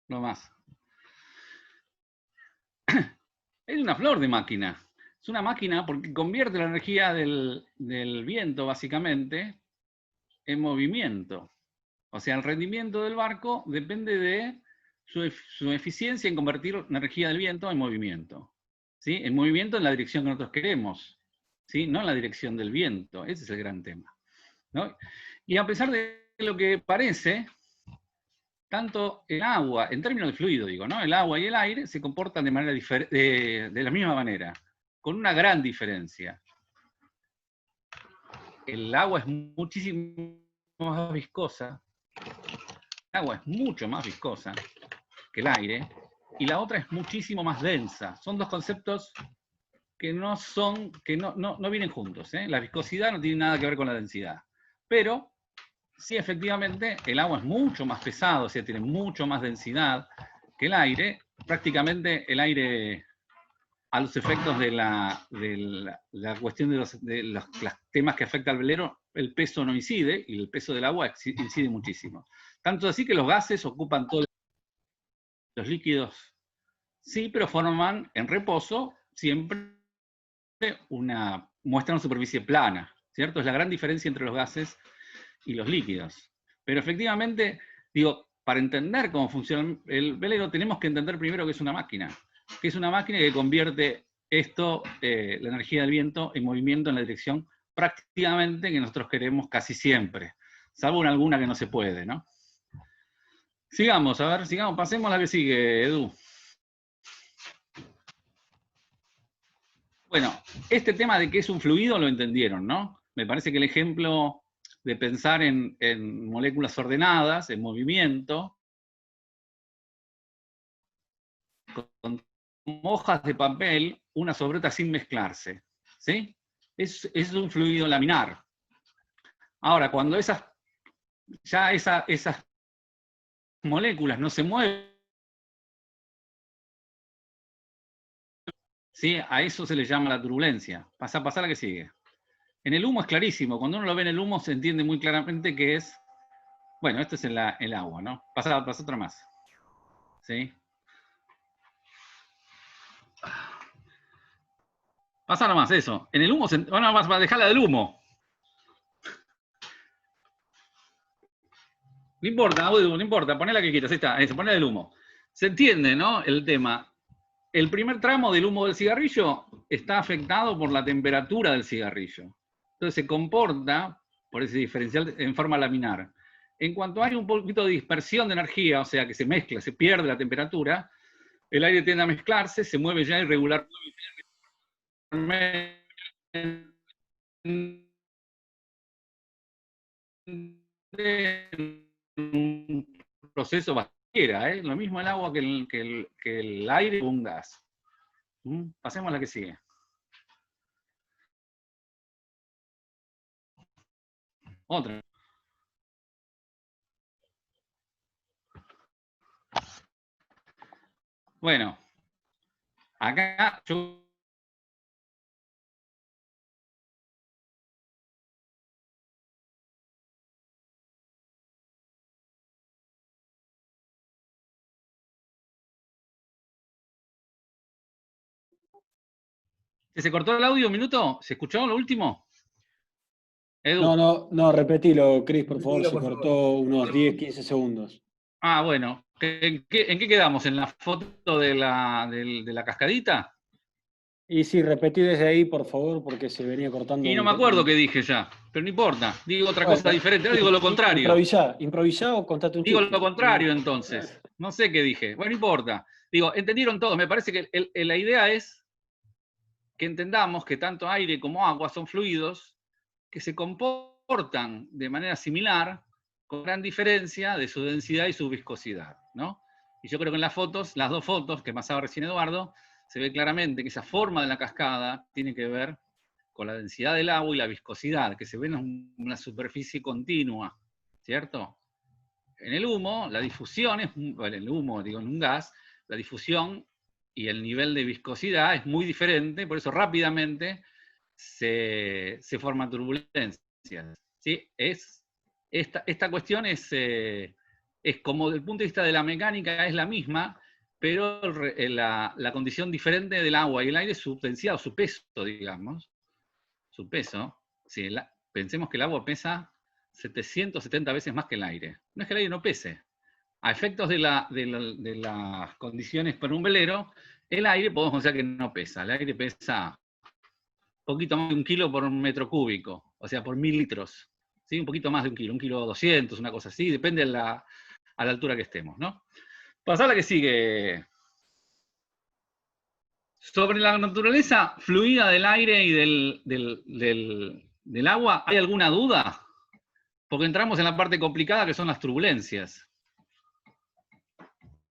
no más. Es una flor de máquina. Es una máquina porque convierte la energía del viento, básicamente, en movimiento. O sea, el rendimiento del barco depende de su eficiencia en convertir la energía del viento en movimiento. ¿Sí? En movimiento en la dirección que nosotros queremos, ¿sí? No en la dirección del viento. Ese es el gran tema, ¿no? Y a pesar de lo que parece, tanto el agua, en términos de fluido digo, ¿no? El agua y el aire se comportan de manera de la misma manera, con una gran diferencia. El agua es muchísimo más viscosa, el agua es mucho más viscosa que el aire, y la otra es muchísimo más densa. Son dos conceptos que no vienen juntos, ¿eh? La viscosidad no tiene nada que ver con la densidad. Pero sí, efectivamente, el agua es mucho más pesado, o sea, tiene mucho más densidad que el aire. Prácticamente el aire, a los efectos de la cuestión de los temas que afecta al velero, el peso no incide, y el peso del agua incide muchísimo. Tanto así que los gases ocupan todos los líquidos, sí, pero forman en reposo siempre muestran una superficie plana, ¿cierto? Es la gran diferencia entre los gases y los líquidos. Pero efectivamente, digo, para entender cómo funciona el velero, tenemos que entender primero que es una máquina que convierte esto, la energía del viento, en movimiento en la dirección prácticamente que nosotros queremos casi siempre, salvo en alguna que no se puede, ¿no? Sigamos, a ver, pasemos a la que sigue, Edu. Bueno, este tema de que es un fluido lo entendieron, ¿no? Me parece que el ejemplo de pensar en moléculas ordenadas, en movimiento, con hojas de papel, una sobre otra sin mezclarse, ¿sí? Es un fluido laminar. Ahora, cuando esas moléculas no se mueven, ¿sí? A eso se le llama la turbulencia. Pasa a la que sigue. En el humo es clarísimo. Cuando uno lo ve en el humo se entiende muy claramente que es... Bueno, esto es el agua, ¿no? Pasa otra más. ¿Sí? Pasa nomás eso. En el humo... Bueno, vas a dejarla del humo. No importa, no importa. Poné la que quieras. Ahí está. Ahí se pone del humo. Se entiende, ¿no? El tema. El primer tramo del humo del cigarrillo está afectado por la temperatura del cigarrillo. Entonces se comporta, por ese diferencial, en forma laminar. En cuanto hay un poquito de dispersión de energía, o sea que se mezcla, se pierde la temperatura, el aire tiende a mezclarse, se mueve ya irregularmente en un proceso cualquiera, ¿eh? Lo mismo el agua que el aire o un gas. Pasemos a la que sigue. Otra. Bueno, acá yo... ¿Se cortó el audio un minuto? ¿Se escuchó lo último? Edu. No, repetilo, Cris, por favor, se cortó unos 10, 15 segundos. Ah, bueno. ¿En qué quedamos? ¿En la foto de la cascadita? Y sí, repetí desde ahí, por favor, porque se venía cortando. Y no me acuerdo qué dije ya, pero no importa. Digo otra cosa diferente, ahora digo lo contrario. Improvisá o contate un chiste. Digo chiste. lo contrario entonces. No sé qué dije. Bueno, no importa. Digo, entendieron todos. Me parece que la idea es que entendamos que tanto aire como agua son fluidos que se comportan de manera similar, con gran diferencia de su densidad y su viscosidad, ¿no? Y yo creo que en las fotos, las dos fotos que pasaba recién Eduardo, se ve claramente que esa forma de la cascada tiene que ver con la densidad del agua y la viscosidad, que se ve en una superficie continua, ¿cierto? En el humo, la difusión es, bueno, en el humo, digo, en un gas, la difusión y el nivel de viscosidad es muy diferente, por eso rápidamente se forman turbulencias. ¿Sí? Esta cuestión es como desde el punto de vista de la mecánica es la misma, pero la condición diferente del agua y el aire es su densidad o su peso, digamos. Su peso. Sí, pensemos que el agua pesa 770 veces más que el aire. No es que el aire no pese. A efectos de las condiciones para un velero, el aire podemos considerar que no pesa. El aire pesa poquito más de 1 kilo por metro cúbico, o sea, por 1000 litros. ¿Sí? Un poquito más de 1 kilo 200, una cosa así, depende a la altura que estemos, ¿no? Pasar a la que sigue. Sobre la naturaleza fluida del aire y del agua, ¿hay alguna duda? Porque entramos en la parte complicada que son las turbulencias.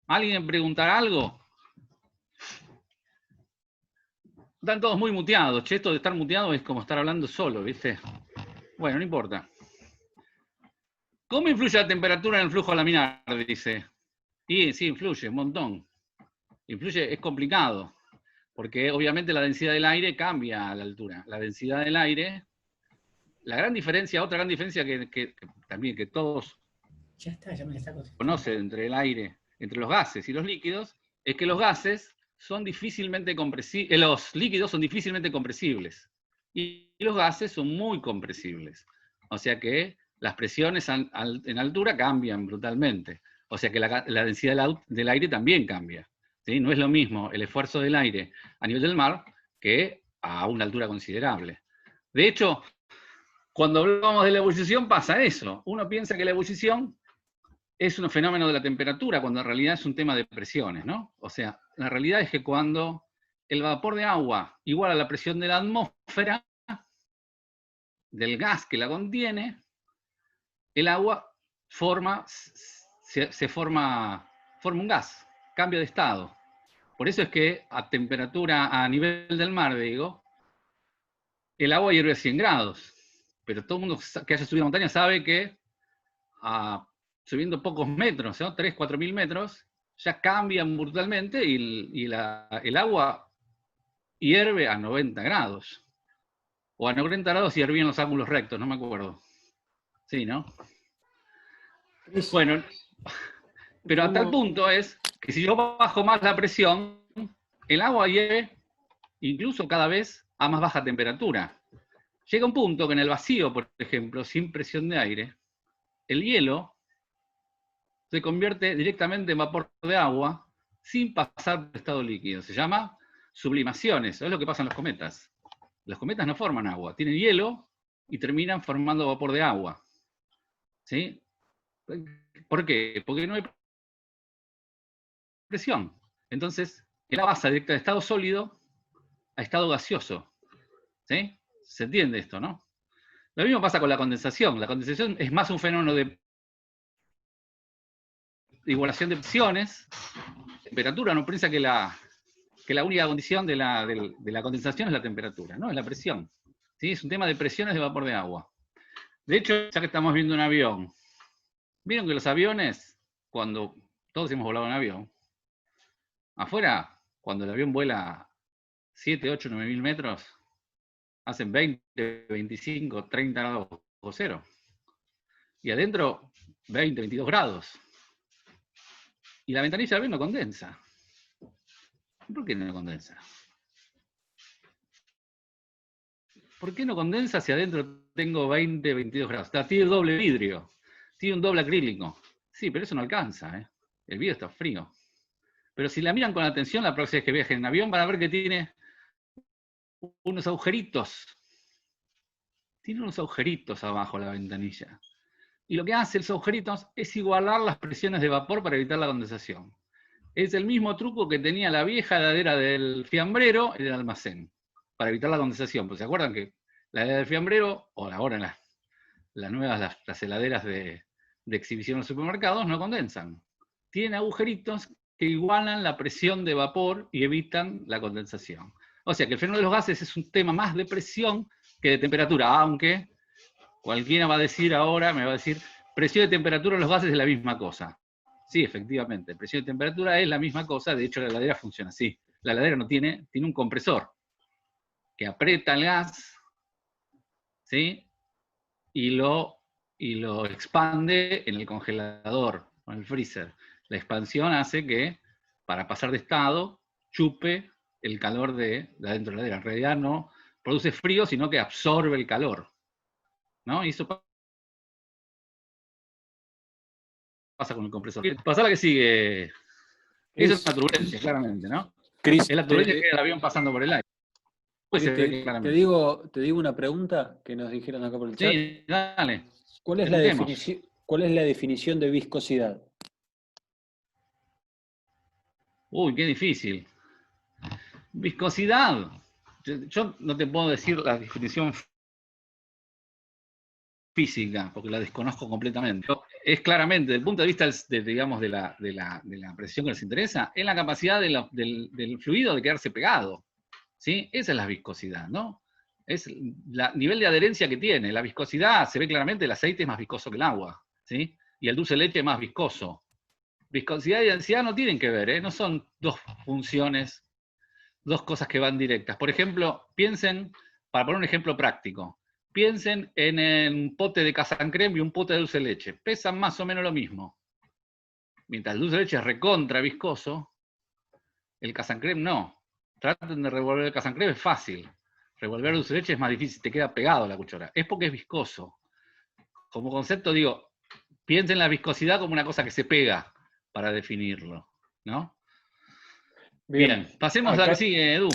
¿Alguien preguntará algo? Están todos muy muteados. Che, esto de estar muteado es como estar hablando solo, ¿viste? Bueno, no importa. ¿Cómo influye la temperatura en el flujo laminar? Dice. Y sí, influye un montón. Influye, es complicado, porque obviamente la densidad del aire cambia a la altura. La densidad del aire, la gran diferencia, otra gran diferencia que también que todos Ya está, ya me la saco. conocen entre el aire, entre los gases y los líquidos, es que los gases son difícilmente compresibles, los líquidos son difícilmente compresibles, y los gases son muy compresibles. O sea que las presiones en altura cambian brutalmente. O sea que la densidad del aire también cambia. ¿Sí? No es lo mismo el esfuerzo del aire a nivel del mar que a una altura considerable. De hecho, cuando hablamos de la ebullición pasa eso. Uno piensa que la ebullición es un fenómeno de la temperatura, cuando en realidad es un tema de presiones, ¿no? O sea, la realidad es que cuando el vapor de agua iguala la presión de la atmósfera, del gas que la contiene, el agua forma un gas, cambia de estado. Por eso es que a temperatura, a nivel del mar, digo, el agua hierve a 100 grados. Pero todo el mundo que haya subido a montaña sabe que subiendo pocos metros, ¿no? 3.000, 4.000 metros, ya cambian brutalmente y el agua hierve a 90 grados. O a 90 grados hiervían los ángulos rectos, no me acuerdo. Sí, ¿no? Bueno, pero a tal punto es que si yo bajo más la presión, el agua hierve incluso cada vez a más baja temperatura. Llega un punto que en el vacío, por ejemplo, sin presión de aire, el hielo se convierte directamente en vapor de agua sin pasar por estado líquido. Se llama sublimaciones. Eso es lo que pasa en los cometas. Los cometas no forman agua, tienen hielo y terminan formando vapor de agua. ¿Sí? ¿Por qué? Porque no hay presión. Entonces, el agua pasa directo de estado sólido a estado gaseoso. ¿Sí? ¿Se entiende esto, no? Lo mismo pasa con la condensación. La condensación es más un fenómeno de igualación de presiones. Temperatura, no piensa que la única condición de la condensación es la temperatura, ¿no? Es la presión. ¿Sí? Es un tema de presiones de vapor de agua. De hecho, ya que estamos viendo un avión, vieron que los aviones, cuando todos hemos volado en avión, afuera, cuando el avión vuela 7, 8, 9.000 metros, hacen 20, 25, 30 grados bajo cero. Y adentro, 20, 22 grados. Y la ventanilla del avión no condensa. ¿Por qué no condensa? ¿Por qué no condensa si adentro tengo 20, 22 grados? Tiene doble vidrio, tiene un doble acrílico. Sí, pero eso no alcanza, ¿eh? El vidrio está frío. Pero si la miran con atención, la próxima vez que viajen en avión van a ver que tiene unos agujeritos. Tiene unos agujeritos abajo la ventanilla. Y lo que hace esos agujeritos es igualar las presiones de vapor para evitar la condensación. Es el mismo truco que tenía la vieja heladera del fiambrero en el almacén, para evitar la condensación. Pues se acuerdan que la heladera del fiambrero, o ahora las nuevas, las heladeras de exhibición en los supermercados, no condensan. Tienen agujeritos que igualan la presión de vapor y evitan la condensación. O sea que el fenómeno de los gases es un tema más de presión que de temperatura, aunque cualquiera va a decir ahora, me va a decir, presión y temperatura en los gases es la misma cosa. Sí, efectivamente, presión y temperatura es la misma cosa, de hecho la heladera funciona así. La heladera no tiene un compresor que aprieta el gas, ¿sí? Y lo expande en el congelador, o en el freezer. La expansión hace que, para pasar de estado, chupe el calor de adentro de la heladera. En realidad no produce frío, sino que absorbe el calor, ¿no? Y eso pasa con el compresor. Pasa la que sigue. Eso es una turbulencia, claramente, ¿no? Chris, es la turbulencia que es el avión pasando por el aire. Pues te digo una pregunta que nos dijeron acá por el chat. Sí, dale. ¿Cuál es la definición de viscosidad? Uy, qué difícil. Viscosidad. Yo no te puedo decir la definición física, porque la desconozco completamente. Es claramente, desde el punto de vista de la presión que nos interesa, es la capacidad del fluido de quedarse pegado. ¿sí? Esa es la viscosidad, ¿no? Es el nivel de adherencia que tiene. La viscosidad, se ve claramente, el aceite es más viscoso que el agua, ¿sí? Y el dulce de leche es más viscoso. Viscosidad y densidad no tienen que ver, ¿eh? No son dos funciones, dos cosas que van directas. Por ejemplo, piensen, para poner un ejemplo práctico, piensen en un pote de casancrem y un pote de dulce de leche. Pesan más o menos lo mismo. Mientras el dulce de leche es recontra viscoso, el casancrem no. Traten de revolver el casancrem, es fácil. Revolver el dulce de leche es más difícil, te queda pegado a la cuchara. Es porque es viscoso. Como concepto digo, piensen en la viscosidad como una cosa que se pega para definirlo, ¿no? Bien, pasemos a la que sigue, Edu.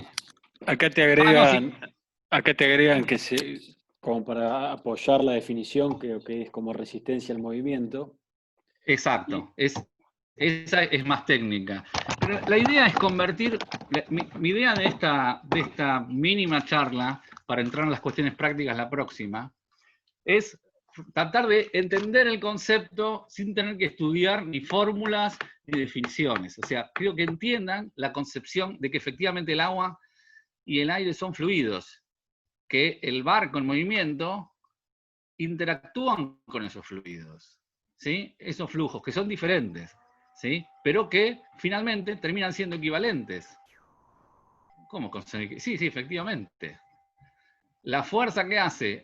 Acá te agregan que como para apoyar la definición, creo que es como resistencia al movimiento. Exacto, esa es más técnica. Pero la idea es convertir, mi idea de esta mínima charla, para entrar en las cuestiones prácticas la próxima, es tratar de entender el concepto sin tener que estudiar ni fórmulas ni definiciones. O sea, creo que entiendan la concepción de que efectivamente el agua y el aire son fluidos, que el barco en movimiento interactúan con esos fluidos, ¿sí? Esos flujos, que son diferentes, ¿sí? Pero que finalmente terminan siendo equivalentes. ¿Cómo? Sí, efectivamente. La fuerza que hace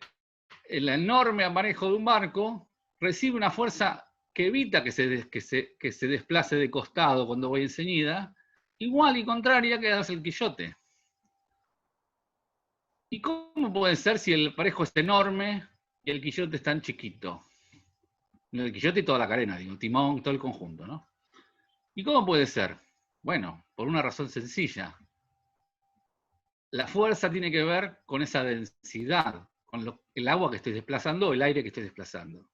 el enorme aparejo de un barco recibe una fuerza que evita que se desplace de costado cuando voy enseguida, igual y contraria que hace el quillote. ¿Y cómo puede ser si el aparejo es enorme y el quillote es tan chiquito? El quillote y toda la cadena, digo, timón, todo el conjunto, ¿no? ¿Y cómo puede ser? Bueno, por una razón sencilla. La fuerza tiene que ver con esa densidad, con el agua que estoy desplazando o el aire que estoy desplazando.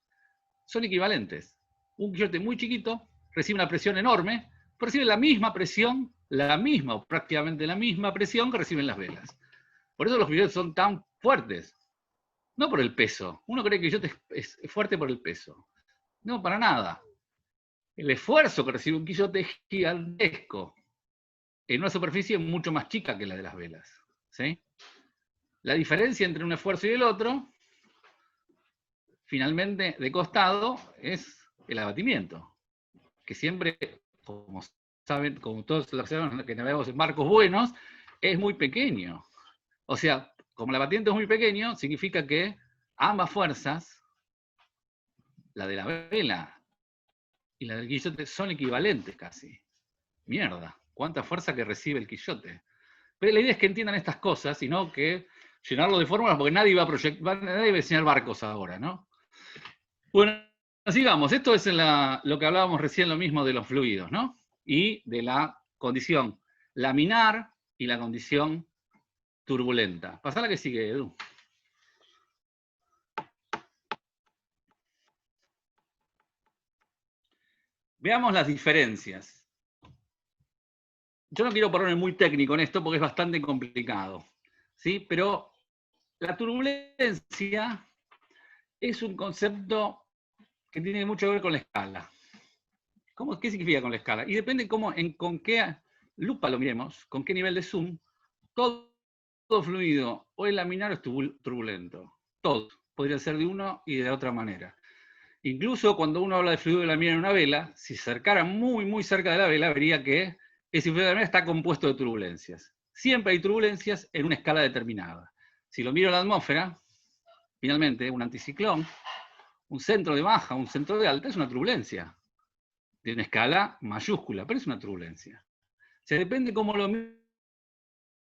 Son equivalentes. Un quillote muy chiquito recibe una presión enorme, pero recibe la misma presión, o prácticamente la misma presión que reciben las velas. Por eso los quillotes son tan fuertes. No por el peso. Uno cree que el quillote es fuerte por el peso. No, para nada. El esfuerzo que recibe un quillote es gigantesco, en una superficie mucho más chica que la de las velas, ¿sí? La diferencia entre un esfuerzo y el otro, finalmente, de costado, es el abatimiento, que siempre, como saben, como todos los que navegamos en barcos buenos, es muy pequeño. O sea, como el abatimiento es muy pequeño, significa que ambas fuerzas, la de la vela y la del quillote, son equivalentes casi. Mierda, cuánta fuerza que recibe el quillote. Pero la idea es que entiendan estas cosas, y no que llenarlo de fórmulas, porque nadie va a enseñar barcos ahora, ¿no? Bueno, sigamos. Esto es lo que hablábamos recién, lo mismo de los fluidos, ¿no? Y de la condición laminar y la condición turbulenta. Pasá la que sigue, Edu. Veamos las diferencias. Yo no quiero ponerme muy técnico en esto porque es bastante complicado, ¿sí? Pero la turbulencia es un concepto que tiene mucho que ver con la escala. ¿Qué significa con la escala? Y depende con qué lupa lo miremos, con qué nivel de zoom, todo fluido o es laminar o es turbulento. Todo. Podría ser de uno y de otra manera. Incluso cuando uno habla de fluido de laminar en una vela, si se acercara muy, muy cerca de la vela, vería que ese fluido de laminar está compuesto de turbulencias. Siempre hay turbulencias en una escala determinada. Si lo miro en la atmósfera, finalmente, un anticiclón, un centro de baja, un centro de alta, es una turbulencia. De una escala mayúscula, pero es una turbulencia. O sea, depende cómo lo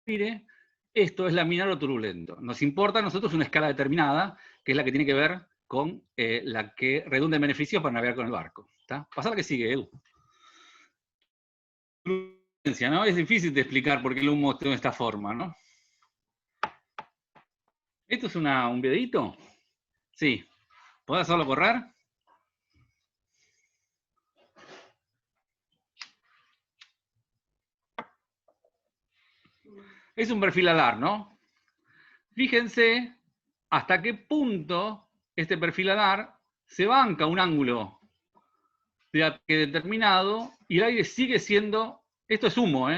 mire, esto es laminar o turbulento. Nos importa a nosotros una escala determinada, que es la que tiene que ver con la que redunda en beneficios para navegar con el barco. ¿Está? Pasá la que sigue, Edu. Turbulencia, ¿no? Es difícil de explicar por qué el humo está de esta forma, ¿no? ¿Esto es un videíto? Sí. ¿Puedo hacerlo correr? Es un perfil alar, ¿no? Fíjense hasta qué punto este perfil alar se banca un ángulo de ataque determinado y el aire sigue siendo, esto es humo,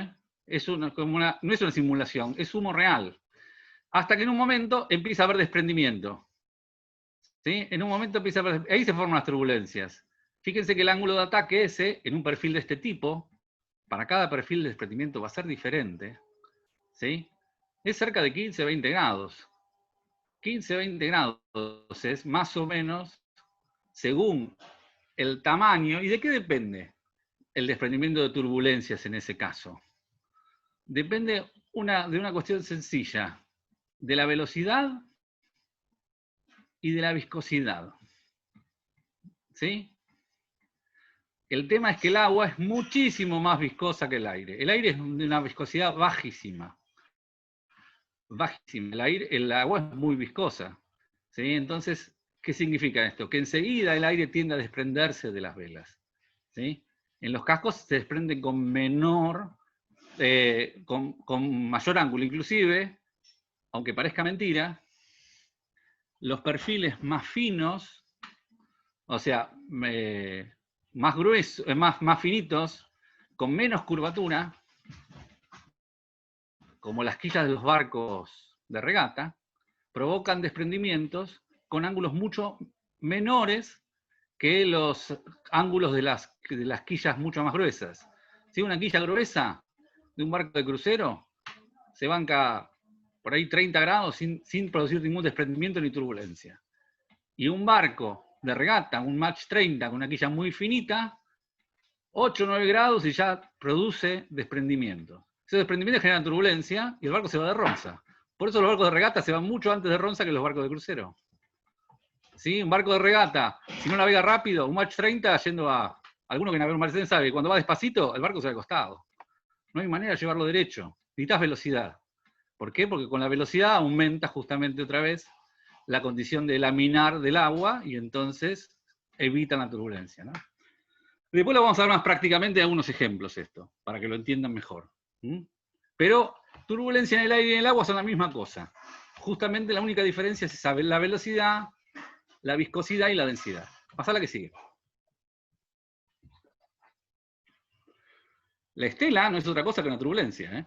no es una simulación, es humo real. Hasta que en un momento empieza a haber desprendimiento. ¿Sí? En un momento empieza a haber, ahí se forman las turbulencias. Fíjense que el ángulo de ataque ese, en un perfil de este tipo, para cada perfil de desprendimiento va a ser diferente. ¿Sí? Es cerca de 15-20 grados. 15-20 grados es más o menos según el tamaño. ¿Y de qué depende el desprendimiento de turbulencias en ese caso? Depende de una cuestión sencilla, de la velocidad y de la viscosidad. ¿Sí? El tema es que el agua es muchísimo más viscosa que el aire. El aire es de una viscosidad bajísima. Bajísima. El agua es muy viscosa. ¿Sí? Entonces, ¿qué significa esto? Que enseguida el aire tiende a desprenderse de las velas. ¿Sí? En los cascos se desprenden con menor, con mayor ángulo. Inclusive, aunque parezca mentira, los perfiles más finos, o sea, más gruesos, más finitos, con menos curvatura, como las quillas de los barcos de regata, provocan desprendimientos con ángulos mucho menores que los ángulos de las quillas mucho más gruesas. Si una quilla gruesa de un barco de crucero se banca por ahí 30 grados sin producir ningún desprendimiento ni turbulencia. Y un barco de regata, un Mach 30 con una quilla muy finita, 8 o 9 grados y ya produce desprendimiento. Ese desprendimiento genera turbulencia y el barco se va de ronza. Por eso los barcos de regata se van mucho antes de ronza que los barcos de crucero. ¿Sí? Un barco de regata, si no navega rápido, un Mach 30 yendo a... Alguno que navega un Mach 30 sabe que cuando va despacito, el barco se va al costado. No hay manera de llevarlo derecho. Necesitas velocidad. ¿Por qué? Porque con la velocidad aumenta justamente otra vez la condición de laminar del agua y entonces evitan la turbulencia, ¿no? Después lo vamos a ver más prácticamente algunos ejemplos esto, para que lo entiendan mejor. Pero turbulencia en el aire y en el agua son la misma cosa. Justamente la única diferencia es esa, la velocidad, la viscosidad y la densidad. Pasá a la que sigue. La estela no es otra cosa que una turbulencia, ¿eh?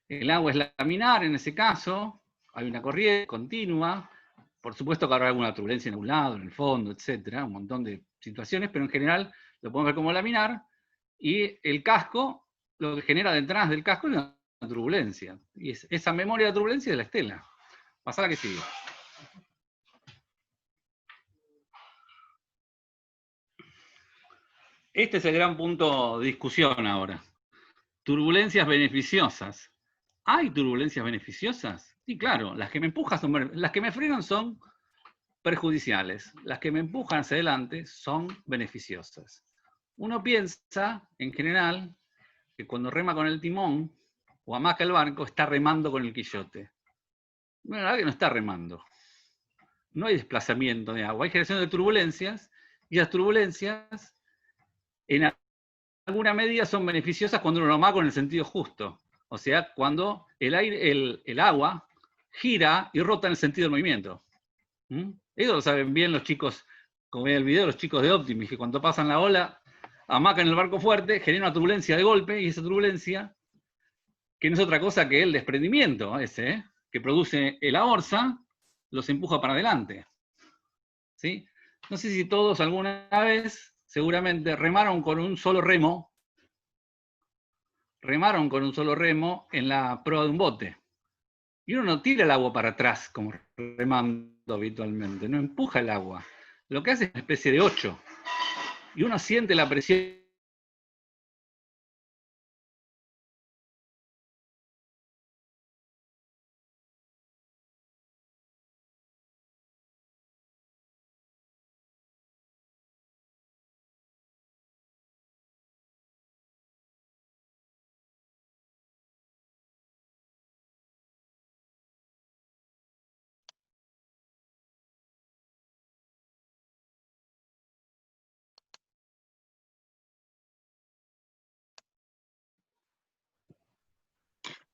El agua es laminar en ese caso, hay una corriente continua, por supuesto que habrá alguna turbulencia en algún lado, en el fondo, etcétera, un montón de situaciones, pero en general lo podemos ver como laminar, y el casco, lo que genera detrás del casco es una turbulencia, y esa memoria de turbulencia es de la estela. Pasá a la que sigue. Este es el gran punto de discusión ahora. Turbulencias beneficiosas. ¿Hay turbulencias beneficiosas? Sí, claro, las que me empujan las que me frenan son perjudiciales. Las que me empujan hacia adelante son beneficiosas. Uno piensa, en general, que cuando rema con el timón o amaca el barco, está remando con el quillote. Bueno, la verdad que no está remando. No hay desplazamiento de agua, hay generación de turbulencias, y las turbulencias, en alguna medida, son beneficiosas cuando uno lo amaca en el sentido justo. O sea, cuando el agua gira y rota en el sentido del movimiento. Eso lo saben bien los chicos, como veía el video, los chicos de Optimis, que cuando pasan la ola, amacan el barco fuerte, genera una turbulencia de golpe, y esa turbulencia, que no es otra cosa que el desprendimiento ese, que produce la orza, los empuja para adelante. ¿Sí? No sé si todos alguna vez, seguramente, remaron con un solo remo en la proa de un bote. Y uno no tira el agua para atrás como remando habitualmente, no empuja el agua. Lo que hace es una especie de 8. Y uno siente la presión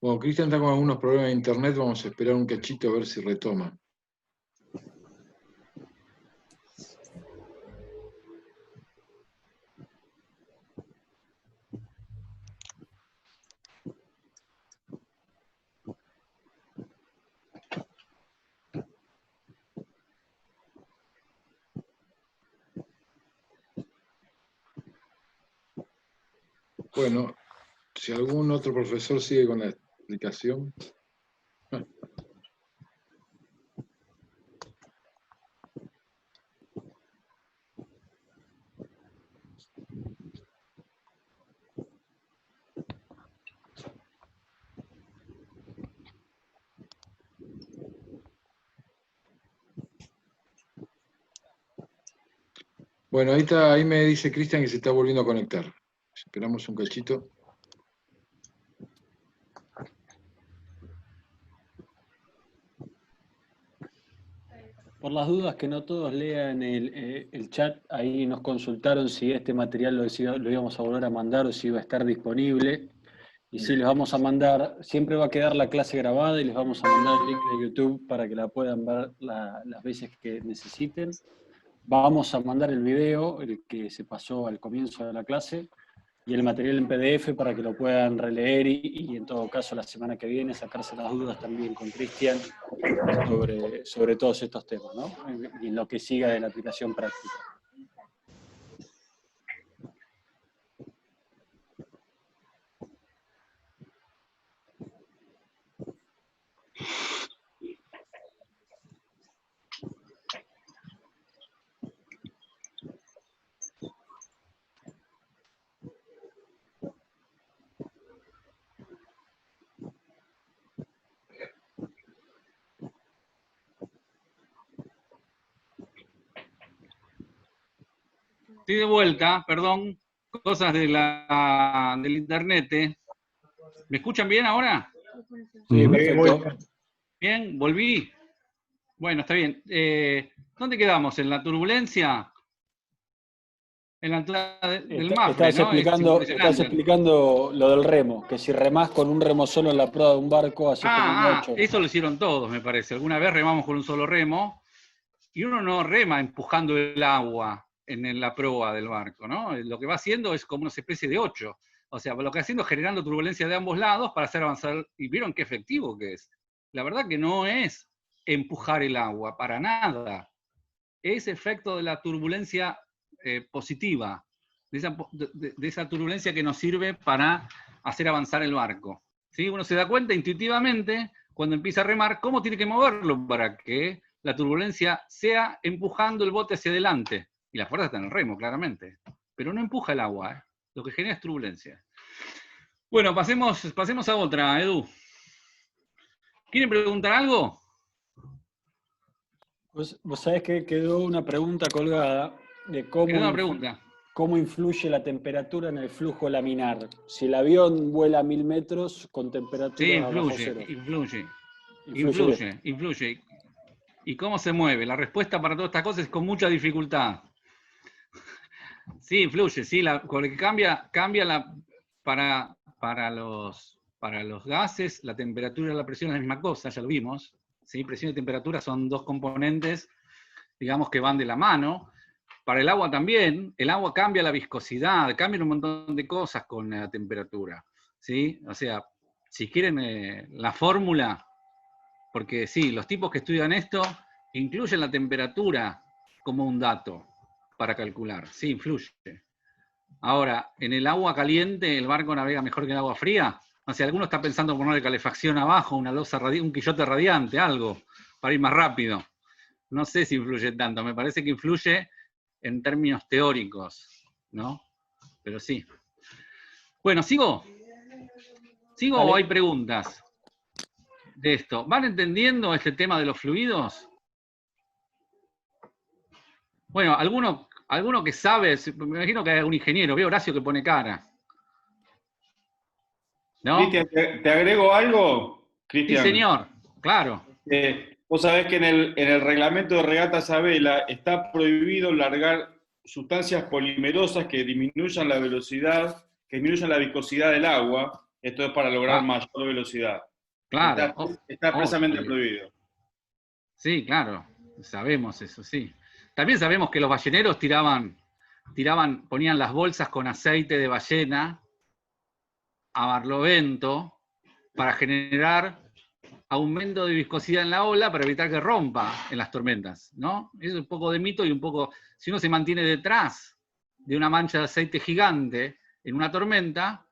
Bueno, Cristian está con algunos problemas de internet, vamos a esperar un cachito a ver si retoma. Bueno, si algún otro profesor sigue con la explicación. Bueno, ahí me dice Cristian que se está volviendo a conectar. Esperamos un cachito. Por las dudas que no todos lean el chat, ahí nos consultaron si este material lo íbamos a volver a mandar o si iba a estar disponible. Y sí, les vamos a mandar, siempre va a quedar la clase grabada y les vamos a mandar el link de YouTube para que la puedan ver las veces que necesiten. Vamos a mandar el video, el que se pasó al comienzo de la clase, y el material en PDF para que lo puedan releer y en todo caso la semana que viene sacarse las dudas también con Cristian sobre todos estos temas, ¿no? Y en lo que siga de la aplicación práctica. Estoy de vuelta, perdón, cosas del internet. ¿Me escuchan bien ahora? Sí, perfecto. Bien, volví. Bueno, está bien. ¿Dónde quedamos? ¿En la turbulencia? En la entrada del Mafre, Estás explicando lo del remo, que si remás con un remo solo en la proa de un barco, así como un 8. Eso lo hicieron todos, me parece. Alguna vez remamos con un solo remo, y uno no rema empujando el agua en la proa del barco, ¿no? Lo que va haciendo es como una especie de 8. O sea, lo que va haciendo es generando turbulencia de ambos lados para hacer avanzar, y vieron qué efectivo que es. La verdad que no es empujar el agua, para nada. Es efecto de la turbulencia positiva, de esa turbulencia que nos sirve para hacer avanzar el barco. ¿Sí? Uno se da cuenta intuitivamente, cuando empieza a remar, cómo tiene que moverlo para que la turbulencia sea empujando el bote hacia adelante. Y la fuerza está en el remo, claramente. Pero no empuja el agua, ¿eh? Lo que genera es turbulencia. Bueno, pasemos a otra, Edu. ¿Quieren preguntar algo? Vos sabés que quedó una pregunta colgada de cómo influye la temperatura en el flujo laminar. Si el avión vuela a 1000 metros con temperatura bajo cero. Influye. ¿Y cómo se mueve? La respuesta para todas estas cosas es con mucha dificultad. Sí, influye, sí, cambia para los gases, la temperatura y la presión es la misma cosa, ya lo vimos. ¿Sí? Presión y temperatura son dos componentes, digamos, que van de la mano. Para el agua también, el agua cambia la viscosidad, cambian un montón de cosas con la temperatura. ¿Sí? O sea, si quieren la fórmula, porque sí, los tipos que estudian esto incluyen la temperatura como un dato para calcular. Sí, influye. Ahora, en el agua caliente, ¿el barco navega mejor que en el agua fría? O sea, alguno está pensando en ponerle calefacción abajo, una losa un quillote radiante, algo, para ir más rápido. No sé si influye tanto, me parece que influye en términos teóricos, ¿no? Pero sí. Bueno, ¿sigo? ¿Sigo o hay preguntas de esto? ¿Van entendiendo este tema de los fluidos? Bueno, alguno que sabe, me imagino que hay algún ingeniero, veo Horacio que pone cara. ¿No? Cristian, ¿te agrego algo? Cristian. Sí, señor, claro. Vos sabés que en el reglamento de regatas a vela está prohibido largar sustancias polimerosas que disminuyan la velocidad, que disminuyan la viscosidad del agua. Esto es para lograr mayor velocidad. Claro. Está expresamente prohibido. Sí, claro. Sabemos eso, sí. También sabemos que los balleneros ponían las bolsas con aceite de ballena a barlovento para generar aumento de viscosidad en la ola para evitar que rompa en las tormentas, ¿no? Eso es un poco de mito y un poco, si uno se mantiene detrás de una mancha de aceite gigante, en una tormenta,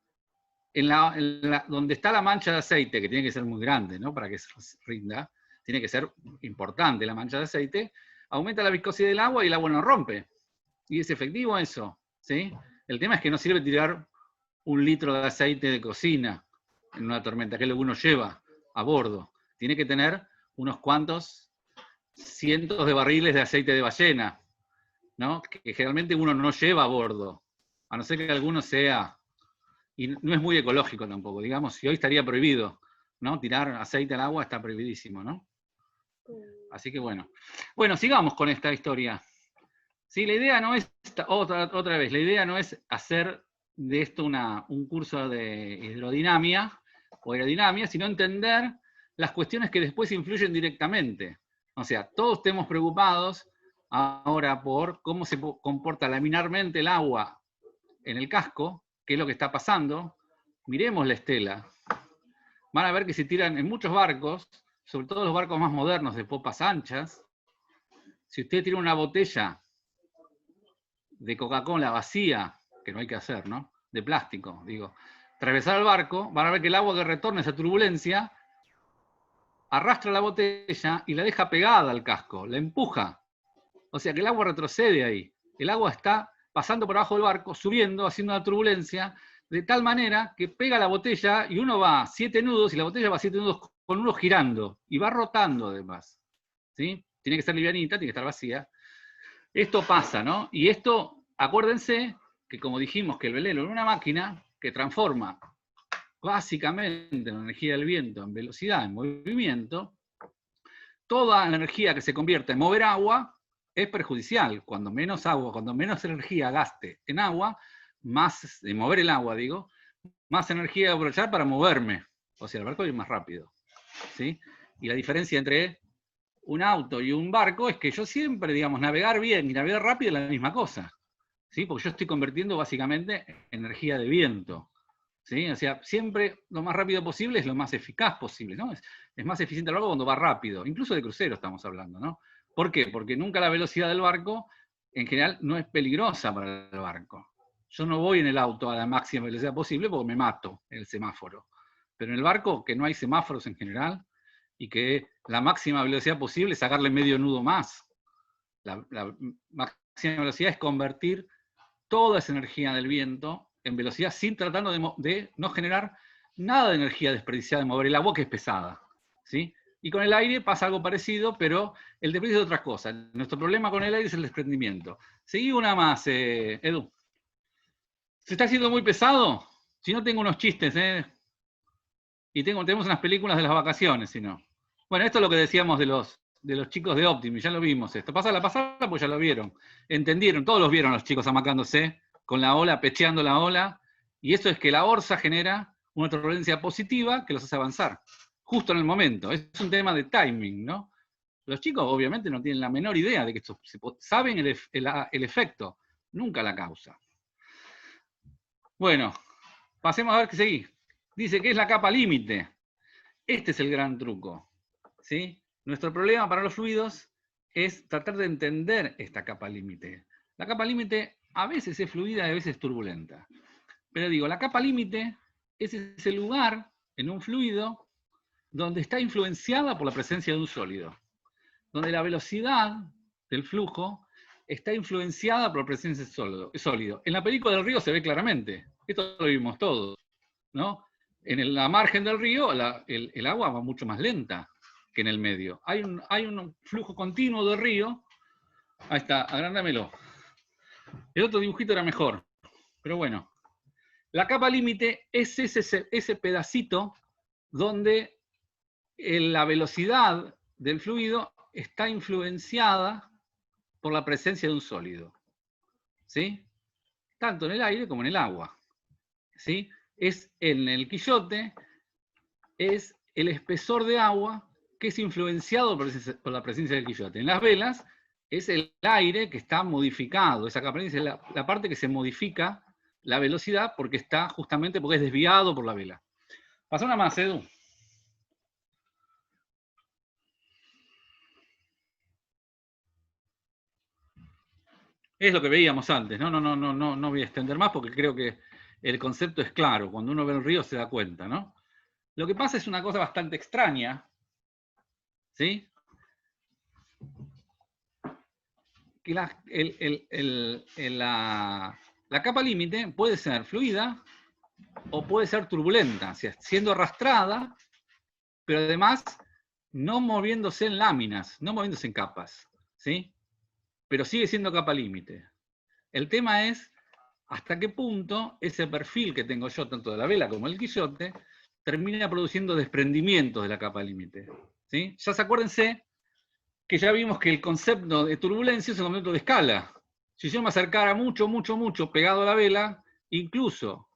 donde está la mancha de aceite, que tiene que ser muy grande, ¿no? Para que se rinda, tiene que ser importante la mancha de aceite, aumenta la viscosidad del agua y el agua no rompe. Y es efectivo eso, ¿sí? El tema es que no sirve tirar 1 litro de aceite de cocina en una tormenta, que es lo que uno lleva a bordo. Tiene que tener unos cuantos cientos de barriles de aceite de ballena, ¿no? Que generalmente uno no lleva a bordo, a no ser que alguno sea, y no es muy ecológico tampoco, digamos, si hoy estaría prohibido, ¿no? Tirar aceite al agua está prohibidísimo, ¿no? Así que bueno. Bueno, sigamos con esta historia. Sí, la idea no es, otra vez, la idea no es hacer de esto un curso de hidrodinamia o aerodinámica, sino entender las cuestiones que después influyen directamente. O sea, todos estemos preocupados ahora por cómo se comporta laminarmente el agua en el casco, qué es lo que está pasando. Miremos la estela. Van a ver que se tiran en muchos barcos, sobre todo los barcos más modernos de popas anchas. Si usted tira una botella de Coca-Cola vacía, que no hay que hacer, ¿no? De plástico, digo, atravesar el barco, van a ver que el agua que retorna esa turbulencia arrastra la botella y la deja pegada al casco, la empuja. O sea que el agua retrocede ahí. El agua está pasando por abajo del barco, subiendo, haciendo una turbulencia, de tal manera que pega la botella y uno va 7 nudos y la botella va 7 nudos con uno girando y va rotando además. ¿Sí? Tiene que estar livianita, tiene que estar vacía. Esto pasa, ¿no? Y esto, acuérdense que como dijimos que el velero es una máquina que transforma básicamente la energía del viento en velocidad, en movimiento, toda la energía que se convierte en mover agua es perjudicial. Cuando menos agua, cuando menos energía gaste en agua, más, en mover el agua, digo, más energía voy a aprovechar para moverme. O sea, el barco es más rápido. ¿Sí? Y la diferencia entre un auto y un barco es que yo siempre, digamos, navegar bien y navegar rápido es la misma cosa. ¿Sí? Porque yo estoy convirtiendo básicamente energía de viento. ¿Sí? O sea, siempre lo más rápido posible es lo más eficaz posible, ¿no? Es más eficiente el barco cuando va rápido, incluso de crucero estamos hablando, ¿no? ¿Por qué? Porque nunca la velocidad del barco, en general, no es peligrosa para el barco. Yo no voy en el auto a la máxima velocidad posible porque me mato en el semáforo. Pero en el barco, que no hay semáforos en general, y que la máxima velocidad posible es sacarle medio nudo más. La máxima velocidad es convertir toda esa energía del viento en velocidad sin tratando de no generar nada de energía desperdiciada de mover el agua, que es pesada. ¿Sí? Y con el aire pasa algo parecido, pero el desperdicio es otra cosa. Nuestro problema con el aire es el desprendimiento. Seguí una más, Edu. ¿Se está haciendo muy pesado? Si no, tengo unos chistes, y tenemos unas películas de las vacaciones, si no. Bueno, esto es lo que decíamos de los chicos de Optimi, ya lo vimos esto. Pasala, pues ya lo vieron. Entendieron, todos los vieron los chicos amacándose con la ola, pecheando la ola, y eso es que la orza genera una turbulencia positiva que los hace avanzar, justo en el momento. Es un tema de timing, ¿no? Los chicos obviamente no tienen la menor idea de que esto, saben el efecto, nunca la causa. Bueno, pasemos a ver qué seguí. Dice que es la capa límite. Este es el gran truco. ¿Sí? Nuestro problema para los fluidos es tratar de entender esta capa límite. La capa límite a veces es fluida y a veces es turbulenta. Pero digo, la capa límite es ese lugar en un fluido donde está influenciada por la presencia de un sólido. Donde la velocidad del flujo está influenciada por la presencia de sólido. En la película del río se ve claramente. Esto lo vimos todos, ¿no? En la margen del río el agua va mucho más lenta que en el medio. Hay un flujo continuo de río. Ahí está, agrándamelo. El otro dibujito era mejor, pero bueno. La capa límite es ese pedacito donde la velocidad del fluido está influenciada por la presencia de un sólido. ¿Sí? Tanto en el aire como en el agua. ¿Sí? Es en el quillote, es el espesor de agua que es influenciado por la presencia del quillote. En las velas es el aire que está modificado, esa capa límite es la parte que se modifica la velocidad porque es desviado por la vela. Pasa una más, Edu. Es lo que veíamos antes, no voy a extender más porque creo que el concepto es claro. Cuando uno ve el río se da cuenta, ¿no? Lo que pasa es una cosa bastante extraña, ¿sí? Que la capa límite puede ser fluida o puede ser turbulenta, o sea, siendo arrastrada, pero además no moviéndose en láminas, no moviéndose en capas, ¿sí? Pero sigue siendo capa límite. El tema es hasta qué punto ese perfil que tengo yo, tanto de la vela como el quillote, termina produciendo desprendimientos de la capa límite, ¿sí? Ya acuérdense que ya vimos que el concepto de turbulencia es un concepto de escala. Si yo me acercara mucho, mucho, mucho pegado a la vela, incluso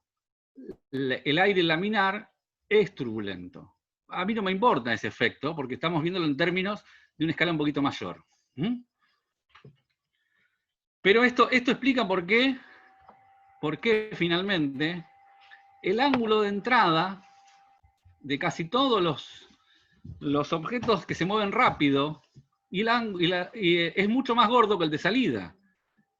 el aire laminar es turbulento. A mí no me importa ese efecto, porque estamos viéndolo en términos de una escala un poquito mayor. Pero esto explica por qué finalmente el ángulo de entrada de casi todos los objetos que se mueven rápido y es mucho más gordo que el de salida,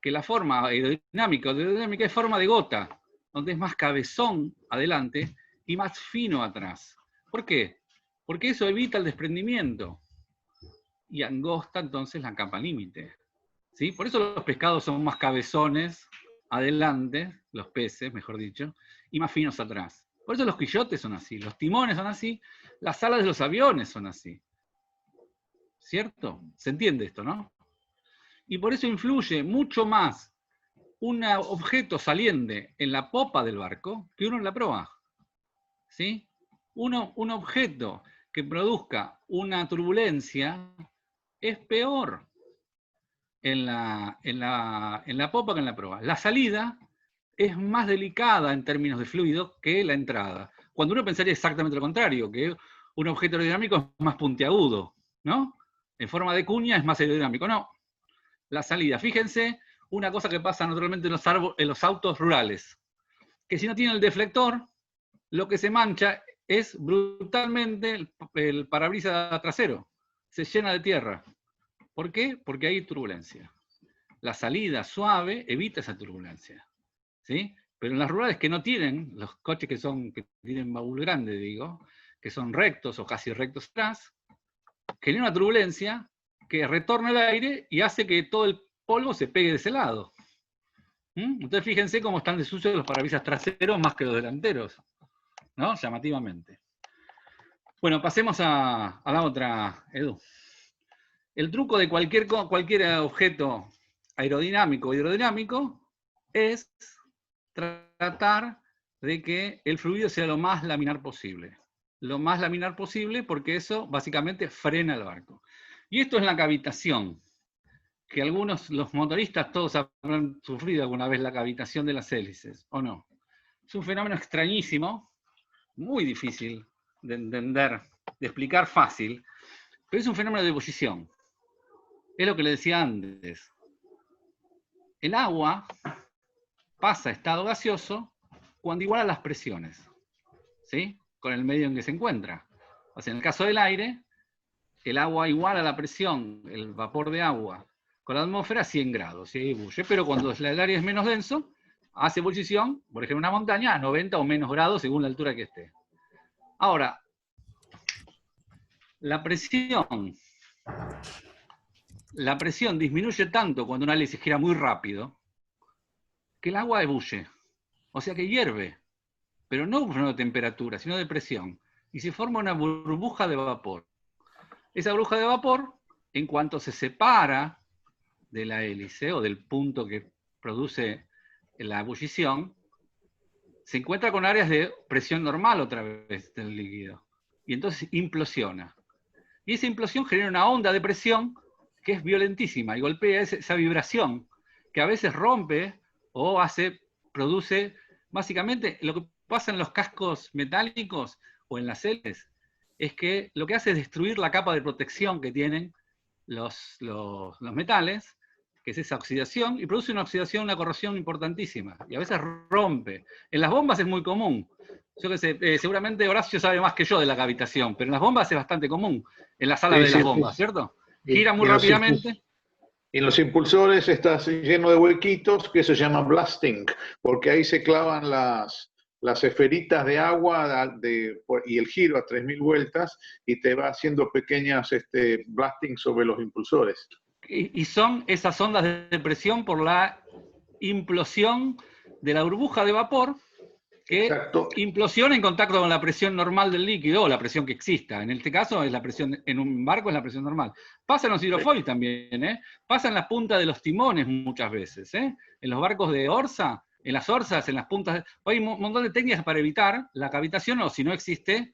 que la forma aerodinámica es forma de gota, donde es más cabezón adelante y más fino atrás. ¿Por qué? Porque eso evita el desprendimiento y angosta entonces la capa límite, ¿sí? Por eso los pescados son más cabezones adelante, los peces, mejor dicho, y más finos atrás. Por eso los quillotes son así, los timones son así, las alas de los aviones son así. ¿Cierto? ¿Se entiende esto, no? Y por eso influye mucho más un objeto saliente en la popa del barco que uno en la proa. ¿Sí? Un objeto que produzca una turbulencia es peor en la popa que en la proa. La salida es más delicada en términos de fluido que la entrada. Cuando uno pensaría exactamente lo contrario, que un objeto aerodinámico es más puntiagudo, ¿no? En forma de cuña es más aerodinámico. No. La salida. Fíjense una cosa que pasa naturalmente en los autos rurales. Que si no tiene el deflector, lo que se mancha es brutalmente el parabrisas trasero. Se llena de tierra. ¿Por qué? Porque hay turbulencia. La salida suave evita esa turbulencia, ¿sí? Pero en las rurales que no tienen, los coches que tienen baúl grande, digo, que son rectos o casi rectos atrás, genera una turbulencia que retorna el aire y hace que todo el polvo se pegue de ese lado. Entonces fíjense cómo están desusos los parabrisas traseros más que los delanteros, ¿no? Llamativamente. Bueno, pasemos a la otra, Edu. El truco de cualquier objeto aerodinámico o hidrodinámico es tratar de que el fluido sea lo más laminar posible. Lo más laminar posible porque eso básicamente frena el barco. Y esto es la cavitación, que los motoristas todos habrán sufrido alguna vez la cavitación de las hélices, ¿o no? Es un fenómeno extrañísimo, muy difícil de entender, de explicar fácil, pero es un fenómeno de ebullición. Es lo que le decía antes. El agua pasa a estado gaseoso cuando iguala las presiones, ¿sí? Con el medio en que se encuentra. O sea, en el caso del aire, el agua iguala la presión, el vapor de agua, con la atmósfera a 100 grados, y ebulle. Pero cuando el aire es menos denso, hace ebullición, por ejemplo, una montaña, a 90 o menos grados según la altura que esté. Ahora, la presión disminuye tanto cuando una hélice gira muy rápido que el agua ebulle. O sea que hierve, pero no de temperatura, sino de presión. Y se forma una burbuja de vapor. Esa burbuja de vapor, en cuanto se separa de la hélice o del punto que produce la ebullición, se encuentra con áreas de presión normal otra vez del líquido. Y entonces implosiona. Y esa implosión genera una onda de presión que es violentísima y golpea esa vibración que a veces rompe o produce, básicamente, lo que pasa en los cascos metálicos o en las hélices, es que lo que hace es destruir la capa de protección que tienen los metales, que es esa oxidación, y produce una oxidación, una corrosión importantísima, y a veces rompe. En las bombas es muy común. Yo qué sé, seguramente Horacio sabe más que yo de la cavitación, pero en las bombas es bastante común, en las salas de las bombas, ¿cierto? Gira muy rápidamente. Y en los impulsores está lleno de huequitos que se llaman blasting, porque ahí se clavan las esferitas de agua y el giro a 3000 vueltas y te va haciendo pequeñas blasting sobre los impulsores. Y son esas ondas de presión por la implosión de la burbuja de vapor que implosiona en contacto con la presión normal del líquido, o la presión que exista. En este caso, es la presión en un barco es la presión normal. Pasa en los hidrofoils también, ¿eh? Pasa en las puntas de los timones muchas veces, ¿eh? En los barcos de orza, en las orzas, en las puntas. Hay un montón de técnicas para evitar la cavitación, o si no existe,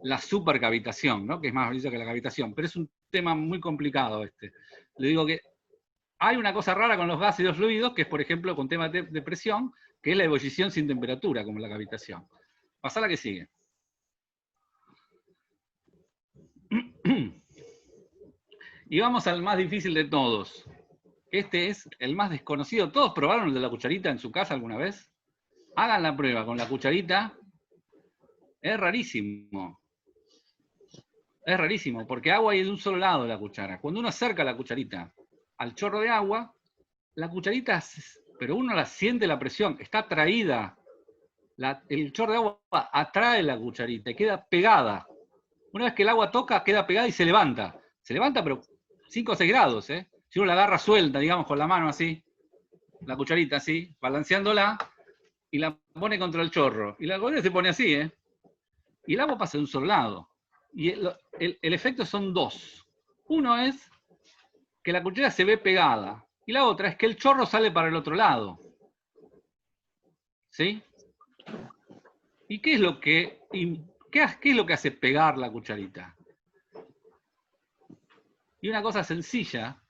la supercavitación, ¿no? Que es más valiosa que la cavitación. Pero es un tema muy complicado este. Le digo que hay una cosa rara con los gases y los fluidos, que es, por ejemplo, con temas de presión, que es la ebullición sin temperatura, como la cavitación. Pasá a la que sigue. Y vamos al más difícil de todos. Este es el más desconocido. ¿Todos probaron el de la cucharita en su casa alguna vez? Hagan la prueba con la cucharita. Es rarísimo. Es rarísimo, porque agua hay de un solo lado de la cuchara. Cuando uno acerca la cucharita al chorro de agua, la cucharita, pero uno la siente la presión, está atraída. El chorro de agua atrae la cucharita y queda pegada. Una vez que el agua toca, queda pegada y se levanta. Se levanta, pero 5 o 6 grados, ¿eh? Si uno la agarra suelta, digamos, con la mano así, la cucharita así, balanceándola, y la pone contra el chorro. Y la cucharita se pone así, ¿eh? Y el agua pasa de un solo lado. Y el efecto son dos. Uno es que la cuchara se ve pegada. Y la otra es que el chorro sale para el otro lado. ¿Sí? ¿Y qué es lo que hace pegar la cucharita? Y una cosa sencilla,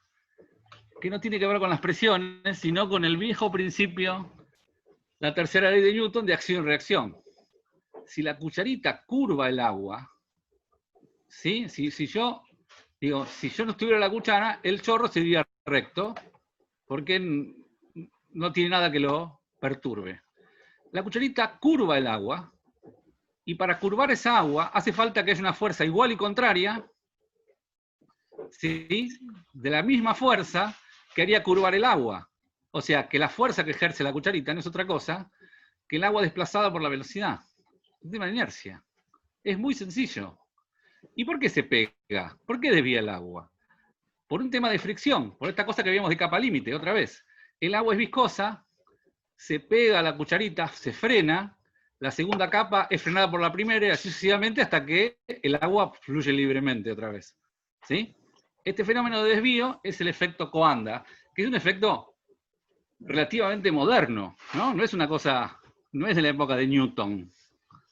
que no tiene que ver con las presiones, sino con el viejo principio, la tercera ley de Newton de acción y reacción. Si la cucharita curva el agua, ¿sí? Si yo no estuviera la cuchara, el chorro sería recto, porque no tiene nada que lo perturbe. La cucharita curva el agua, y para curvar esa agua hace falta que haya una fuerza igual y contraria, ¿sí? De la misma fuerza que haría curvar el agua. O sea, que la fuerza que ejerce la cucharita no es otra cosa que el agua desplazada por la velocidad. Es un tema de inercia. Es muy sencillo. ¿Y por qué se pega? ¿Por qué desvía el agua? Por un tema de fricción, por esta cosa que vimos de capa límite, otra vez. El agua es viscosa, se pega a la cucharita, se frena, la segunda capa es frenada por la primera y así sucesivamente hasta que el agua fluye libremente otra vez. ¿Sí? Este fenómeno de desvío es el efecto Coanda, que es un efecto relativamente moderno, ¿no? No es una cosa, no es de la época de Newton,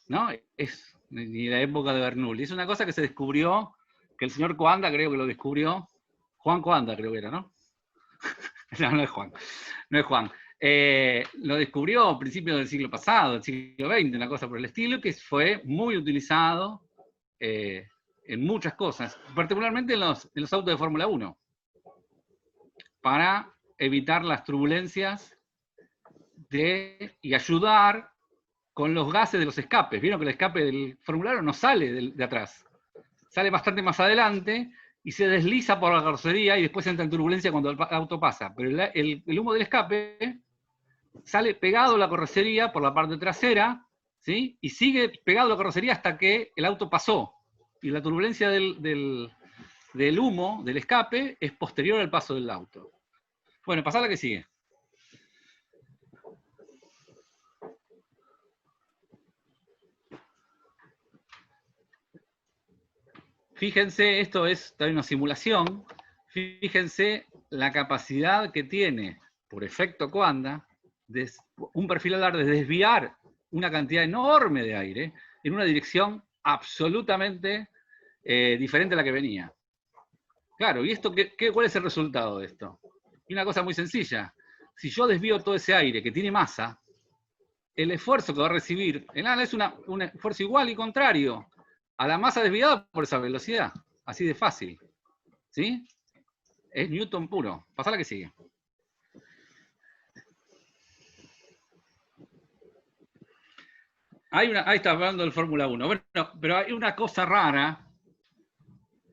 ¿no? Es ni la época de Bernoulli. Es una cosa que se descubrió, que el señor Coanda creo que lo descubrió, Juan Coanda creo que era, ¿no? No es Juan, no es Juan. Lo descubrió a principios del siglo pasado, del siglo XX, una cosa por el estilo, que fue muy utilizado en muchas cosas, particularmente en los autos de Fórmula 1, para evitar las turbulencias y ayudar con los gases de los escapes. Vieron que el escape del formulario no sale de atrás, sale bastante más adelante y se desliza por la carrocería y después entra en turbulencia cuando el auto pasa. Pero el humo del escape sale pegado a la carrocería por la parte trasera, ¿sí? Y sigue pegado a la carrocería hasta que el auto pasó. Y la turbulencia del humo, del escape, es posterior al paso del auto. Bueno, pasá a la que sigue. Fíjense, esto es también una simulación, fíjense la capacidad que tiene, por efecto Coanda, un perfil alar de desviar una cantidad enorme de aire en una dirección absolutamente diferente a la que venía. Claro, ¿y esto cuál es el resultado de esto? Y una cosa muy sencilla, si yo desvío todo ese aire que tiene masa, el esfuerzo que va a recibir el ala es un esfuerzo igual y contrario a la masa desviada por esa velocidad. Así de fácil. ¿Sí? Es Newton puro. Pasá a la que sigue. Ahí está hablando del Fórmula 1. Bueno, pero hay una cosa rara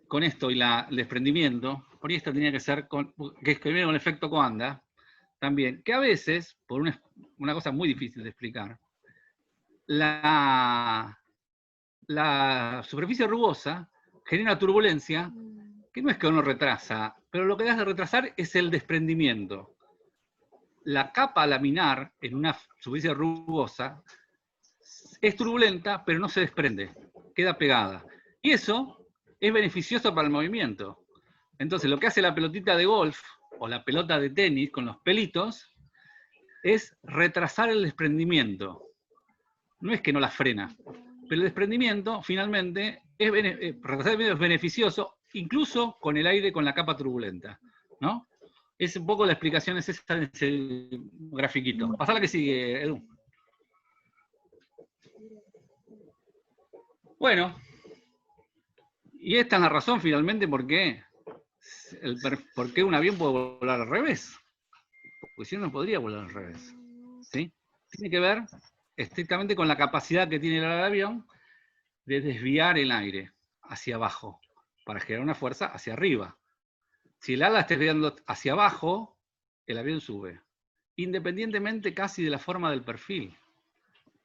con esto y el desprendimiento, por ahí esto tenía que ser, que viene con el efecto Coanda, también, que a veces, por una cosa muy difícil de explicar, la superficie rugosa genera turbulencia, que no es que uno retrasa, pero lo que hace retrasar es el desprendimiento. La capa laminar en una superficie rugosa es turbulenta, pero no se desprende, queda pegada. Y eso es beneficioso para el movimiento. Entonces, lo que hace la pelotita de golf o la pelota de tenis con los pelitos es retrasar el desprendimiento. No es que no la frena, pero el desprendimiento finalmente es beneficioso, incluso con el aire con la capa turbulenta, ¿no? Es un poco la explicación, es esta en ese grafiquito. Pasá la que sigue, Edu. Bueno, y esta es la razón finalmente por qué un avión puede volar al revés. Porque si no, no podría volar al revés. ¿Sí? Tiene que ver estrictamente con la capacidad que tiene el avión de desviar el aire hacia abajo para generar una fuerza hacia arriba. Si el ala está desviando hacia abajo, el avión sube. Independientemente casi de la forma del perfil.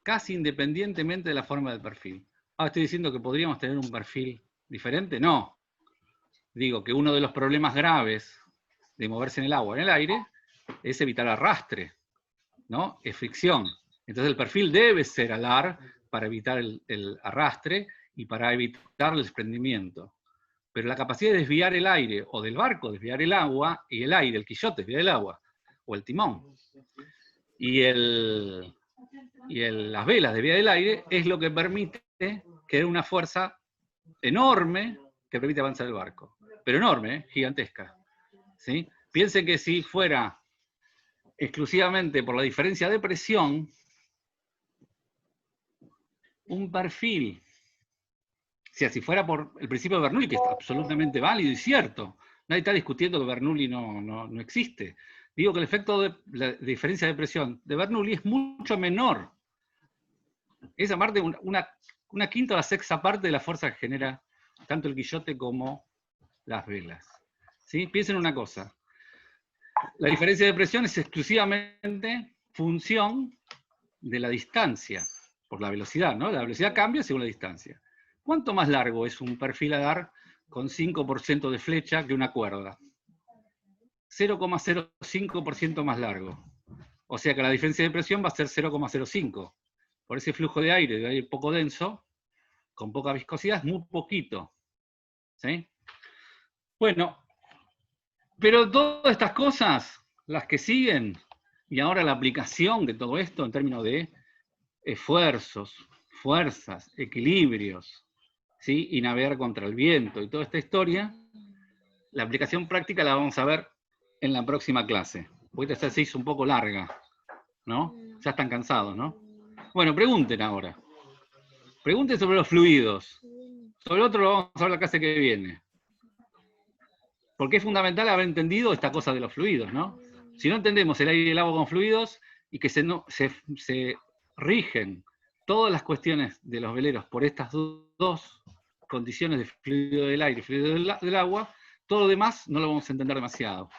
Casi independientemente de la forma del perfil. Ahora estoy diciendo que podríamos tener un perfil diferente. No. Digo que uno de los problemas graves de moverse en el agua, en el aire, es evitar arrastre, ¿no? Es fricción. Entonces el perfil debe ser alar para evitar el arrastre y para evitar el desprendimiento. Pero la capacidad de desviar el aire, o del barco desviar el agua, y el aire, el quillote desviar el agua, o el timón, y las velas desviar el aire, es lo que permite que haya una fuerza enorme que permite avanzar el barco. Pero enorme, gigantesca. ¿Sí? Piensen que si fuera exclusivamente por la diferencia de presión, un perfil, o sea, si fuera por el principio de Bernoulli, que es absolutamente válido y cierto, nadie está discutiendo que Bernoulli no existe. Digo que el efecto de la diferencia de presión de Bernoulli es mucho menor. Es aparte una quinta o la sexta parte de la fuerza que genera tanto el quillote como las velas. ¿Sí? Piensen una cosa. La diferencia de presión es exclusivamente función de la distancia, por la velocidad, ¿no? La velocidad cambia según la distancia. ¿Cuánto más largo es un perfil a dar con 5% de flecha que una cuerda? 0,05% más largo. O sea que la diferencia de presión va a ser 0,05. Por ese flujo de aire poco denso, con poca viscosidad, es muy poquito. ¿Sí? Bueno, pero todas estas cosas, las que siguen, y ahora la aplicación de todo esto en términos de esfuerzos, fuerzas, equilibrios, ¿sí? Y navegar contra el viento y toda esta historia, la aplicación práctica la vamos a ver en la próxima clase. Porque esta se hizo un poco larga, ¿no? Ya están cansados, ¿no? Bueno, pregunten ahora. Pregunten sobre los fluidos. Sobre otro lo vamos a ver la clase que viene. Porque es fundamental haber entendido esta cosa de los fluidos, ¿no? Si no entendemos el aire y el agua con fluidos, y que se rigen todas las cuestiones de los veleros por estas dos condiciones de fluido del aire y fluido del agua, todo lo demás no lo vamos a entender demasiado.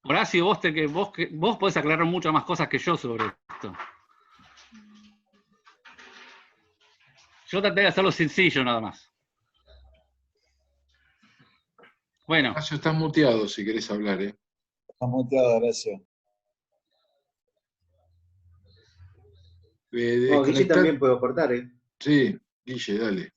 Horacio, vos podés aclarar muchas más cosas que yo sobre esto. Yo traté de hacerlo sencillo nada más. Bueno. Horacio, estás muteado si querés hablar, ¿eh? Estás muteado, Horacio. Guille también puedo aportar, ¿eh? Sí, Guille, dale.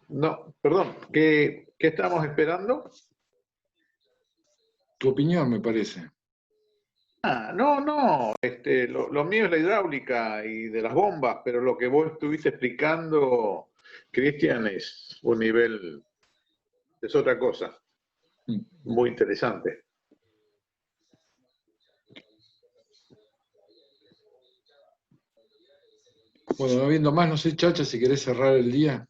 No, perdón, ¿qué estamos esperando? Tu opinión, me parece. No, lo mío es la hidráulica y de las bombas, pero lo que vos estuviste explicando, Cristian, es un nivel, es otra cosa, muy interesante. Bueno, no viendo más, no sé, Chacha, si querés cerrar el día.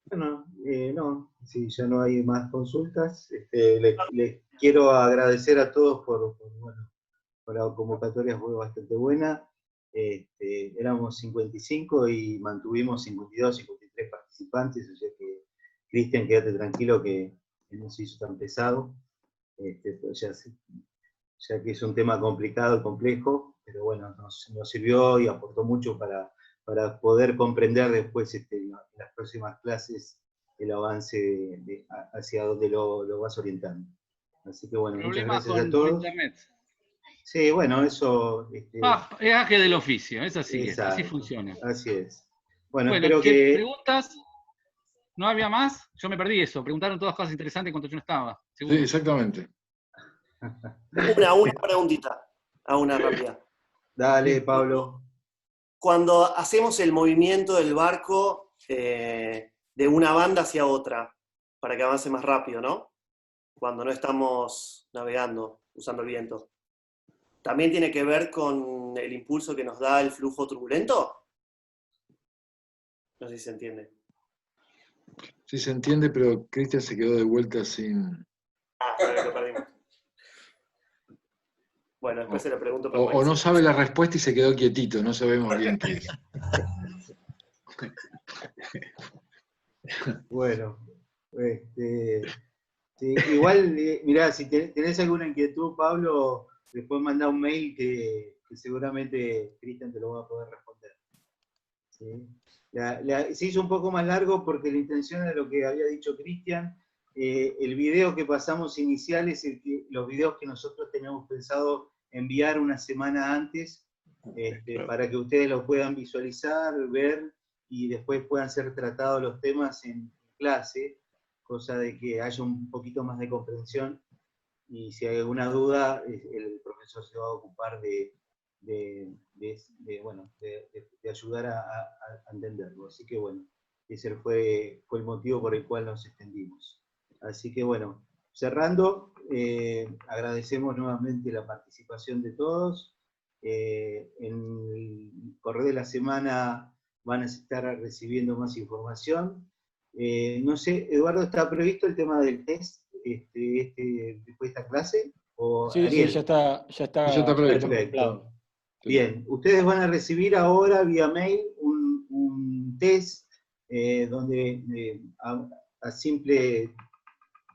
Bueno, no, si ya no hay más consultas, les quiero agradecer a todos bueno, por la convocatoria, fue bastante buena. Éramos 55 y mantuvimos 52, 53 participantes, o sea que, Cristian, quédate tranquilo que no se hizo tan pesado, pues ya que es un tema complicado y complejo, pero bueno, nos sirvió y aportó mucho para poder comprender después en las próximas clases el avance hacia donde lo vas orientando. Así que bueno, muchas Problemas gracias a por todos. internet. Sí, bueno, eso... Es gaje del oficio, es así, así exacto, funciona. así es. Bueno, Bueno, espero que... ¿preguntas? ¿No había más? Yo me perdí eso. Preguntaron todas cosas interesantes cuando yo no estaba. Sí, exactamente. Una preguntita, a una rápida. Dale, Pablo. Cuando hacemos el movimiento del barco de una banda hacia otra, para que avance más rápido, ¿no? Cuando no estamos navegando, usando el viento. ¿También tiene que ver con el impulso que nos da el flujo turbulento? No sé si se entiende. Sí se entiende, pero Cristian se quedó de vuelta sin... Lo perdimos. Bueno, después se lo pregunto. O no sabe la respuesta y se quedó quietito, no sabemos bien qué es. Bueno, sí, igual, mirá, si tenés alguna inquietud, Pablo, después manda un mail que seguramente Cristian te lo va a poder responder. ¿Sí? Se hizo un poco más largo porque la intención de lo que había dicho Cristian, el video que pasamos inicial es los videos que nosotros teníamos pensado enviar una semana antes, para que ustedes los puedan visualizar, ver, y después puedan ser tratados los temas en clase, cosa de que haya un poquito más de comprensión, y si hay alguna duda, el profesor se va a ocupar de ayudar a entenderlo. Así que bueno, ese fue el motivo por el cual nos extendimos. Así que bueno, cerrando, agradecemos nuevamente la participación de todos. En el correo de la semana van a estar recibiendo más información. No sé, Eduardo, ¿está previsto el tema del test después de esta clase? ¿O Sí, Ariel? sí, ya está previsto. Perfecto. Bien, ustedes van a recibir ahora vía mail un test donde a simple,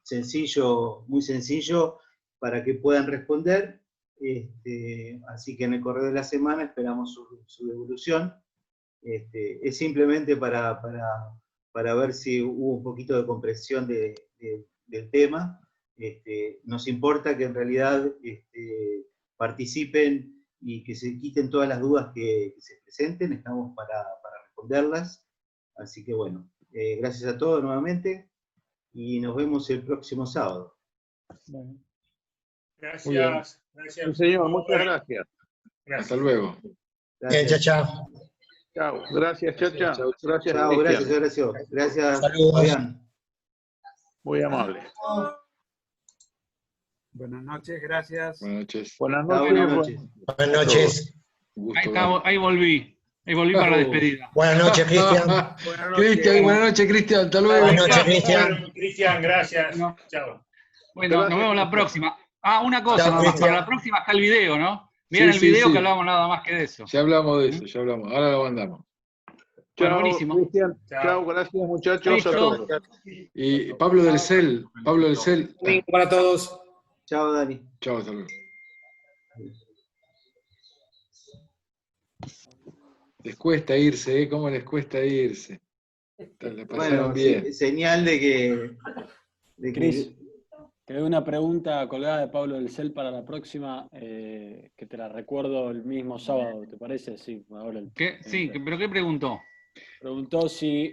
sencillo, muy sencillo, para que puedan responder. Así que en el correo de la semana esperamos su devolución. Es simplemente para ver si hubo un poquito de comprensión del tema. Nos importa que en realidad participen y que se quiten todas las dudas que se presenten, estamos para responderlas. Así que bueno, gracias a todos nuevamente y nos vemos el próximo sábado. Gracias. Sí, señor, muchas gracias. Hasta luego. Bien, chao, chao. Chao, gracias, chao, chao. Gracias, Chao, Cristian. gracias, Horacio. Gracias, Saludos. Fabián. Muy amable. Buenas noches, gracias. Buenas noches. Buenas Chao, noches. buenas noches. Buenas noches. Ahí volví. Ahí volví para la despedida. Buenas noches, Cristian. Cristian, buenas noches, Cristian. Hasta luego. Buenas noches, Cristian. Cristian, gracias. Chao. Bueno, nos vemos la próxima. Una cosa, Chao, nada más. Cristian. Para la próxima está el video, ¿no? Miren Sí, el sí, video sí. que hablamos nada más que de eso. Ya hablamos de eso, ya hablamos. Ahora lo mandamos. Bueno, Chao, buenísimo. Cristian. Chao, gracias, muchachos. Listo. A todos. Y Pablo del CEL. Domingo para todos. Chao, Dani. Chao, hasta luego. Les cuesta irse, ¿eh? ¿Cómo les cuesta irse? La pasaron Bueno, bien. señal de que... Cris, quedó una pregunta colgada de Pablo del CEL para la próxima, que te la recuerdo el mismo sábado, ¿te parece? Sí, ahora Sí, pero ¿qué preguntó? Preguntó si